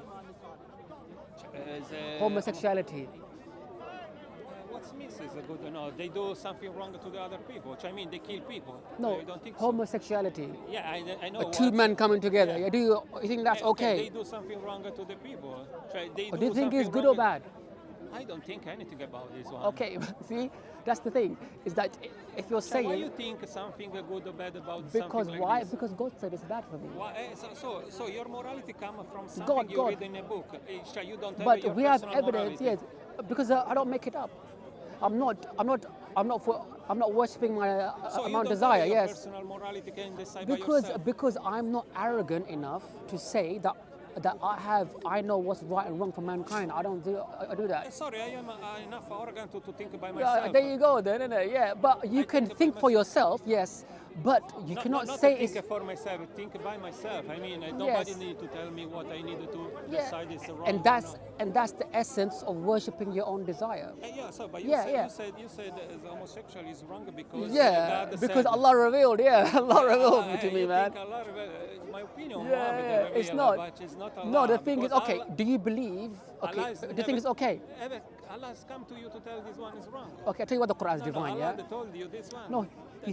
A: Homosexuality.
C: What means is a good? No, they do something wrong to the other people. I mean, they kill people.
A: No,
C: I don't think so.
A: homosexuality.
C: Yeah, I know.
A: Two
C: what-
A: men coming together.
C: Yeah.
A: Yeah, you think that's
C: They
A: okay?
C: do something wrong to the people.
A: Or do you think it's good or bad?
C: I don't think anything about this one.
A: Okay, see, that's the thing. Is that if you're
C: So why
A: saying
C: you think something good or bad about
A: because
C: something like
A: why?
C: this?
A: Because God said it's bad for me.
C: Why, so your morality comes from something you
A: God.
C: read in a book. You don't have
A: But
C: your
A: we have
C: personal
A: evidence,
C: morality.
A: yes, because I don't make it up. I'm not worshiping my
C: So you
A: my
C: don't
A: desire.
C: have your
A: Yes,
C: personal morality can decide by
A: because
C: yourself.
A: I'm not arrogant enough to say that I know what's right and wrong for mankind. I do that.
C: Sorry, I am enough arrogant to think by
A: Yeah,
C: myself.
A: there you go. Then yeah, but you can think for yourself, yes, but you cannot
C: not
A: say
C: to
A: it's
C: think for myself, think by myself. I mean, nobody
A: Yes.
C: need to tell me what I need to
A: yeah,
C: decide is wrong.
A: and
C: or
A: that's
C: not.
A: the essence of worshiping your own desire.
C: Yeah, so but
A: Yeah, yeah.
C: you said the homosexual is wrong because
A: Yeah,
C: God
A: because
C: said,
A: Allah revealed. Yeah, Allah revealed
C: Ah,
A: to me,
C: you
A: man.
C: think Allah revealed, my opinion.
A: Yeah,
C: Muhammad
A: yeah, it's
C: revealed,
A: not.
C: But it's not Allah,
A: No, the thing is,
C: because
A: okay,
C: Allah,
A: do you believe? Okay,
C: Allah is
A: do you think it's okay?
C: Allah has come to you to tell this one is wrong.
A: Okay, I tell you what the Quran is
C: No,
A: divine,
C: Allah
A: yeah?
C: told you this one.
A: No, he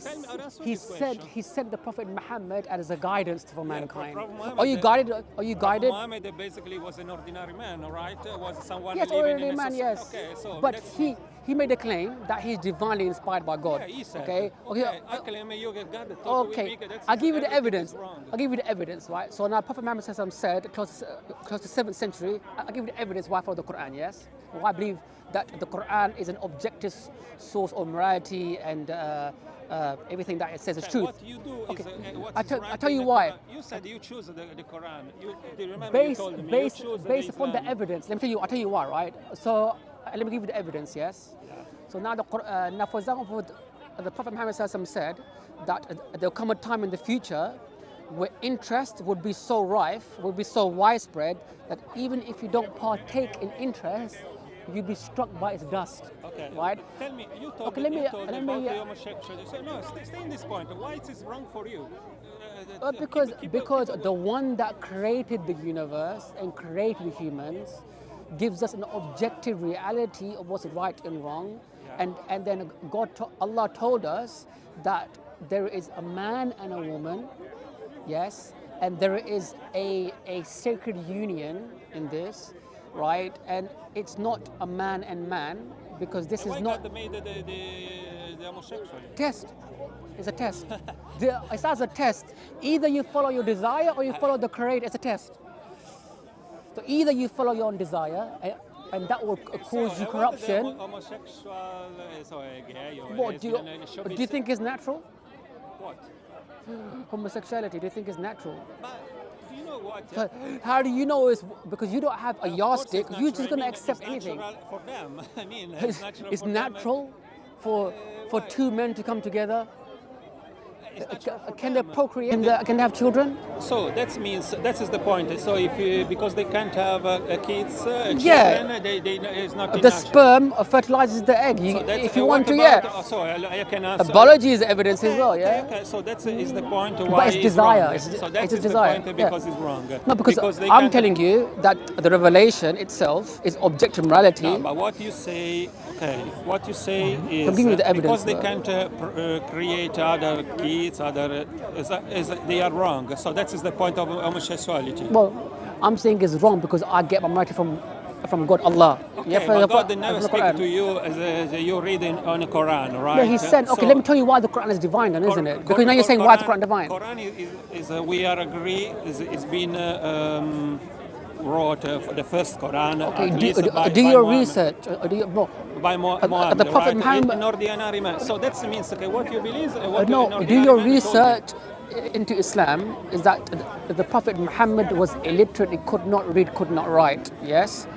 A: sent the Prophet Muhammad as a guidance for mankind.
C: Muhammad,
A: Are you guided? Are you guided?
C: Muhammad basically was an ordinary man, right? Was someone
A: Yes,
C: living
A: ordinary
C: in a
A: man,
C: society.
A: yes.
C: Okay, so
A: But
C: that's-
A: he made a claim that he's divinely inspired by God.
C: yeah, he said.
A: Okay.
C: I claim you get God. Totally
A: Okay,
C: weak, that's-
A: I'll give you the
C: everything
A: evidence.
C: is wrong.
A: I'll give you the evidence, right? So now Prophet Muhammad said, close to 7th century, I'll give you the evidence why I follow the Quran, yes? Why I believe that the Quran is an objective source of morality and everything that it says is truth.
C: What you do
A: Okay,
C: is what
A: I
C: is
A: tell-
C: right
A: I tell
C: in
A: you
C: the
A: why.
C: Quran. You said you choose the Quran. Do you remember you told me you choose
A: Based
C: the
A: upon the
C: Islam.
A: evidence, I'll tell you why, right? So let me give you the evidence, yes? So now, now for example, the Prophet Muhammad said that there'll come a time in the future where interest would be so rife, would be so widespread that even if you don't partake in interest, you'll be struck by its dust.
C: Okay.
A: Right?
C: Tell me, you told
A: Okay,
C: me,
A: let me-
C: you told
A: let
C: me
A: me,
C: about the homosexuality. So no, stay in this point. Why it is wrong for you?
A: Because the one that created the universe and created humans gives us an objective reality of what's right and wrong. And then Allah told us that there is a man and a woman, yes, and there is a sacred union in this, right? And it's not a man and man because this
C: why
A: is not
C: God made the homosexuality?
A: test. It's a test. It's as a test. Either you follow your desire or you follow the Creator. It's a test. So either you follow your own desire, and that will cause you corruption.
C: Homosexual, so gay or
A: What, do
C: lesbian, should
A: you
C: be
A: think is natural?
C: what?
A: Homosexuality, do you think is natural?
C: But do you know what?
A: So how do you know it's because you don't have a
C: Of course
A: yardstick,
C: it's
A: you're
C: natural.
A: just going
C: I
A: to
C: mean,
A: accept
C: it's
A: anything.
C: natural for them. I mean, it's natural
A: It's
C: for them.
A: natural for
C: why?
A: two men to come together.
C: It's natural for
A: Can they
C: them.
A: procreate? Can they have children?
C: So that means that is the point. So if you, because they can't have kids,
A: Yeah.
C: children, it's not in
A: The
C: action.
A: sperm fertilizes the egg.
C: So that's-
A: If you
C: what
A: want to,
C: about-
A: yeah.
C: So I can answer.
A: Biology is evidence as well, yeah.
C: Okay. So that is the point why
A: it's desire.
C: wrong.
A: It's-
C: so
A: it's
C: that
A: a
C: is
A: desire,
C: the point
A: yeah.
C: because it's wrong.
A: No, because
C: they
A: I'm
C: can't-
A: telling you that the revelation itself is objective morality.
C: No, but what you say, okay, what you say is
A: I'm giving you the
C: because
A: evidence,
C: they
A: though.
C: can't create other kids, they are wrong. So that is the point of homosexuality.
A: Well, I'm saying it's wrong because I get my morality from God, Allah.
C: Okay,
A: from the
C: but God
A: Qur-
C: never
A: from the
C: speak
A: Quran.
C: to you as you read on the Quran, right?
A: No, He said, okay,
C: So-
A: let me tell you why the Quran is divine, then, isn't it? Because now you're saying why is the Quran divine?
C: Quran is we are agree is been wrote for the first Quran.
A: Okay,
C: at least by
A: do your
C: Muhammad.
A: research. Do you, no,
C: By Muhammad,
A: the Prophet
C: right?
A: Muhammad-
C: An ordinary man. So that means okay, what you believe. What an
A: no,
C: ordinary
A: do your
C: man told you.
A: research into Islam is that the Prophet Muhammad was illiterate, he could not read, could not write, yes?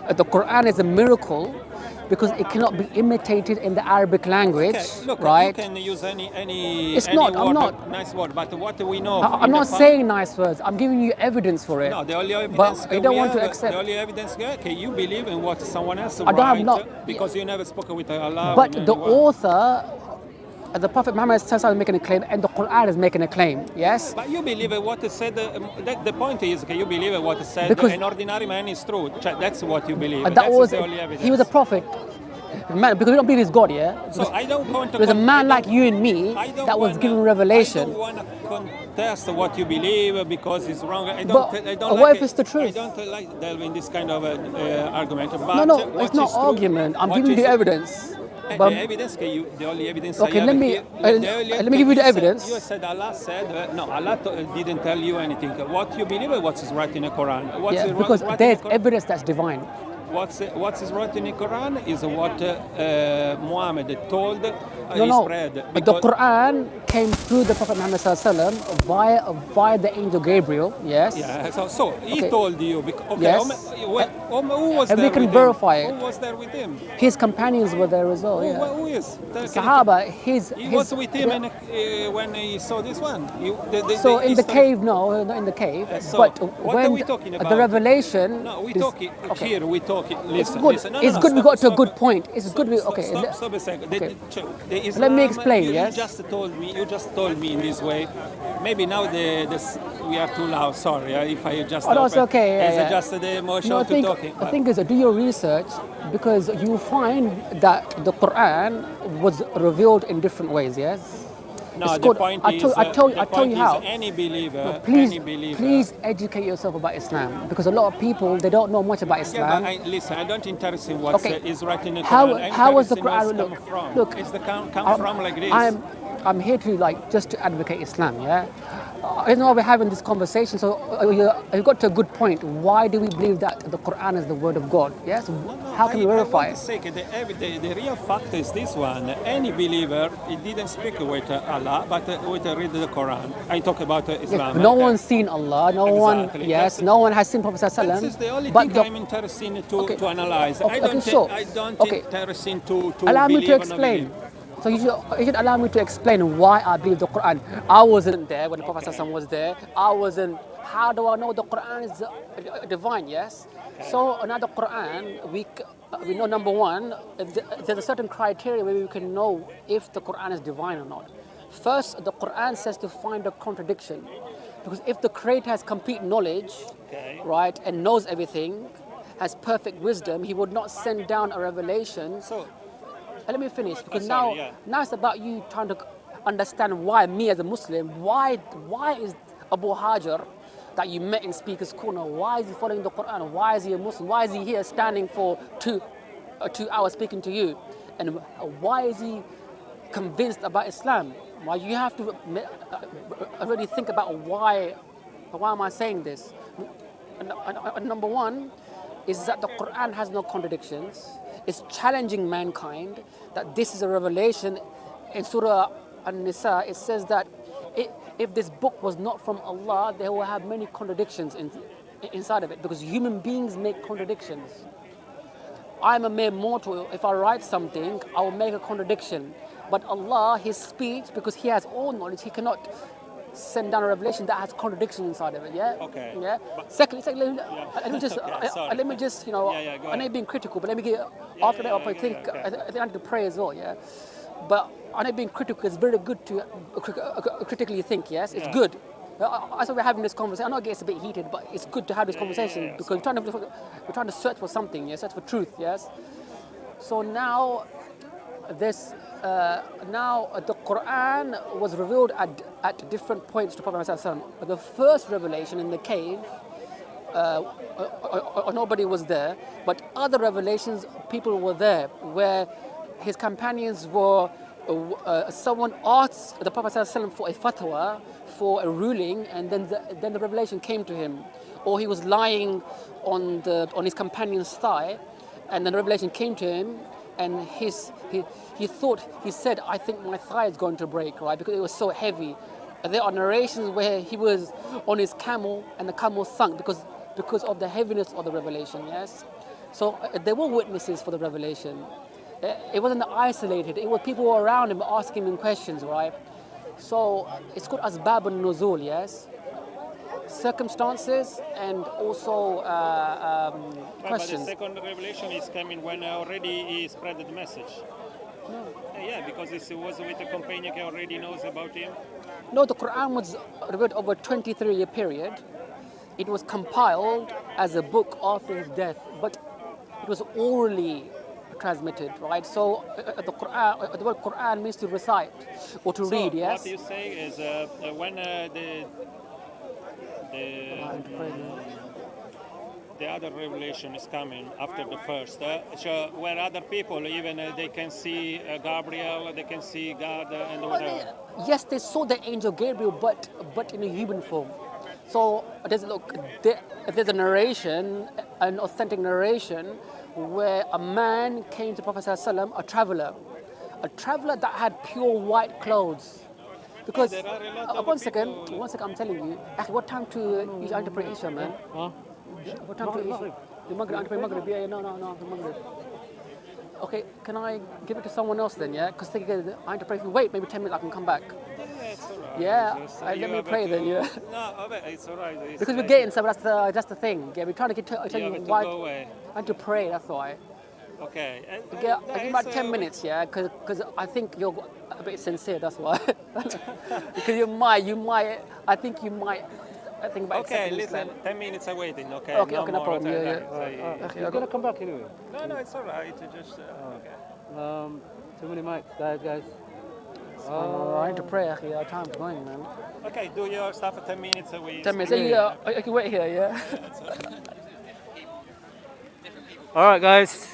A: The Quran is a miracle because it cannot be imitated in the Arabic language,
C: Okay, look,
A: right?
C: you can use any
A: It's
C: any
A: not, I'm
C: word,
A: not.
C: nice word, but what we know.
A: I'm
C: in the
A: not
C: past-
A: saying nice words, I'm giving you evidence for it.
C: No, the only evidence
A: But you
C: we
A: don't want to
C: have,
A: accept.
C: The only evidence, okay, you believe in what someone else
A: I don't have
C: write
A: not-
C: because you never spoke with Allah.
A: But
C: when
A: the
C: you were-
A: author, the Prophet Muhammad is making a claim, and the Quran is making a claim, yes?
C: But you believe in what is said. The point is, okay, you believe in what is said.
A: Because-
C: An ordinary man is true. That's what you believe.
A: That
C: That's
A: was,
C: the only evidence.
A: he was a prophet. Man, because we don't believe he's God, yeah?
C: So I don't want to.
A: There's a man
C: I
A: like
C: don't-
A: you and me
C: I don't
A: that was
C: wanna-
A: given revelation.
C: I don't want to contest what you believe because it's wrong. I
A: But
C: don't. I don't
A: what
C: like
A: if it's the truth?
C: I don't like delve in this kind of argument. But
A: No,
C: what
A: it's not
C: is true-
A: argument. I'm
C: what
A: giving you
C: is-
A: the evidence.
C: The
A: But
C: evidence, the only evidence
A: Okay,
C: I have
A: let me-
C: here,
A: let me give you the
C: said-
A: evidence.
C: You said Allah said, no, Allah didn't tell you anything. What you believe, what is right in the Quran. What's
A: yeah,
C: right
A: because
C: in the
A: there's
C: Quran?
A: evidence that's divine.
C: What is right in the Quran is what Muhammad told
A: No,
C: he
A: no.
C: spread.
A: The Quran came through the Prophet Muhammad Sallallahu Alaihi Wasallam via the angel Gabriel, yes?
C: Yeah, so he
A: Okay.
C: told you. Okay,
A: Yes.
C: who was
A: And
C: there
A: we can
C: with
A: verify
C: him?
A: it.
C: Who was there with him?
A: His companions were there as well, yeah.
C: Who is?
A: Sahaba,
C: He was with him when he saw this one.
A: So in the cave, no, not in the cave.
C: So
A: but
C: what
A: when
C: are we talking about?
A: the revelation,
C: No, we
A: is-
C: talking
A: okay.
C: here. We talking.
A: It's
C: Listen,
A: good.
C: listen. No,
A: It's
C: no,
A: good.
C: stop,
A: We got to a
C: stop.
A: good point. It's good.
C: Stop,
A: Okay.
C: Stop a second.
A: Okay.
C: The
A: Let
C: Islam,
A: me explain,
C: You
A: yes?
C: just told me. You just told me in this way. Maybe now we are too loud. Sorry if I just.
A: Oh, no, it's
C: open.
A: okay, yeah,
C: It's
A: yeah.
C: just the emotion
A: No, I
C: to
A: think
C: talking.
A: the thing is, do your research because you find that the Quran was revealed in different ways. Yes.
C: No,
A: It's
C: the
A: called,
C: point
A: I
C: is,
A: told you how.
C: any believer,
A: Please,
C: any believer.
A: please educate yourself about Islam, because a lot of people, they don't know much about
C: Yeah,
A: Islam.
C: but listen, I don't interest in what
A: Okay.
C: is written in the
A: How
C: Quran. I'm
A: how was the
C: interested in
A: Quran?
C: what's come from.
A: Look,
C: It's the come
A: I'm,
C: from like this.
A: I'm here to just to advocate Islam. Yeah, I know we're having this conversation, so you got to a good point. Why do we believe that the Quran is the word of God? Yes. How can we
C: I
A: verify
C: want to
A: it?
C: say the real fact is this one. Any believer, he didn't speak with Allah, but with read the Quran. I talk about Islam.
A: No one's seen Allah. No
C: Exactly.
A: one. Yes. No one has seen Prophet
C: This
A: Sallam.
C: is the only
A: But
C: thing I'm interested in to analyze.
A: okay, sure.
C: I don't
A: Okay.
C: interested in to
A: Allow me
C: believe
A: to
C: or not believe.
A: explain. So you should allow me to explain why I believe the Quran. I wasn't there when the Prophet Sallam was there. I wasn't. How do I know the Quran is divine? Yes. So another Quran, we know number one, there's a certain criteria where we can know if the Quran is divine or not. First, the Quran says to find a contradiction, because if the Creator has complete knowledge, right, and knows everything, has perfect wisdom, He would not send down a revelation.
C: So,
A: Let me finish, because
C: sorry, yeah.
A: now it's about you trying to understand why me as a Muslim, why is Abu Hajar that you met in Speaker's Corner, why is he following the Quran? Why is he a Muslim? Why is he here standing for 2 hours speaking to you? And why is he convinced about Islam? Why you have to already think about why am I saying this? And number one is that the Quran has no contradictions. It's challenging mankind that this is a revelation. In Surah An-Nisa, it says that if this book was not from Allah, there will have many contradictions inside of it, because human beings make contradictions. I'm a mere mortal. If I write something, I will make a contradiction. But Allah, His speech, because He has all knowledge, He cannot send down a revelation that has contradiction inside of it. Yeah.
C: Okay.
A: Yeah. Secondly, let me just,
C: sorry.
A: let me just,
C: go
A: I know
C: ahead.
A: you're being critical, but let me get after that. I think I need to pray as well. Yeah. But I know being critical is very good to critically think. Yes, it's good. That's why we're having this conversation. I know it gets a bit heated, but it's good to have this conversation because we're trying to search for something. Yes, search for truth. Yes. So now the Quran was revealed at different points to Prophet ﷺ. The first revelation in the cave, nobody was there, but other revelations, people were there, where his companions were. Someone asked the Prophet ﷺ for a fatwa, for a ruling, and then the revelation came to him, or he was lying on his companion's thigh, and then the revelation came to him. And he said, I think my thigh is going to break, right? Because it was so heavy. There are narrations where he was on his camel and the camel sunk because of the heaviness of the revelation, yes? So there were witnesses for the revelation. It wasn't isolated. It was people were around him asking him questions, right? So it's called Asbab al-Nuzul, yes? Circumstances and also questions.
C: But the second revelation is coming when already he spread the message.
A: No.
C: Yeah, because it was with a companion who already knows about him.
A: No, the Quran was revealed over a 23-year period. It was compiled as a book after his death, but it was orally transmitted, right? So the word Quran means to recite or to read, yes?
C: What you say is when the other revelation is coming after the first, so where other people even they can see Gabriel, they can see God and whatever.
A: Yes, they saw the angel Gabriel, but in a human form. So there's a narration, an authentic narration, where a man came to Prophet ﷺ, a traveler that had pure white clothes. Because
C: there are a lot of
A: one second,
C: people-
A: I'm telling you. What time to interpret Isha, man?
D: Huh?
A: What time to Isha? The Maghrib, interpret Maghrib. Yeah, no, the Maghrib. Okay, can I give it to someone else then? Yeah, because I interpret. Wait, maybe 10 minutes. I can come back.
C: Yeah, it's all right.
A: Yeah,
C: Just,
A: let
C: you
A: me
C: have
A: pray
C: to-
A: then. Yeah.
C: No, it's all right. It's
A: Because we're
C: like-
A: getting somewhere, that's the thing. Yeah, we're trying to tell
C: You
A: you
C: have to
A: why.
C: go away.
A: I need to pray, that's why.
C: Okay.
A: Yeah, I give about 10 minutes, yeah, because I think you're a bit sincere, that's why. Because I think about
C: Okay,
A: accepting
C: listen,
A: Islam.
C: 10 minutes are waiting, okay?
A: Okay, no
C: more,
A: problem,
C: okay,
A: yeah.
C: okay.
D: You're gonna come back anyway.
C: No, it's all right. Just, okay.
D: Too many mics, guys.
A: I need to pray, akhi. Our time's going, man.
C: Okay, do your stuff for 10 minutes.
A: 10 minutes. Yeah, I can wait here, yeah.
D: All right, guys.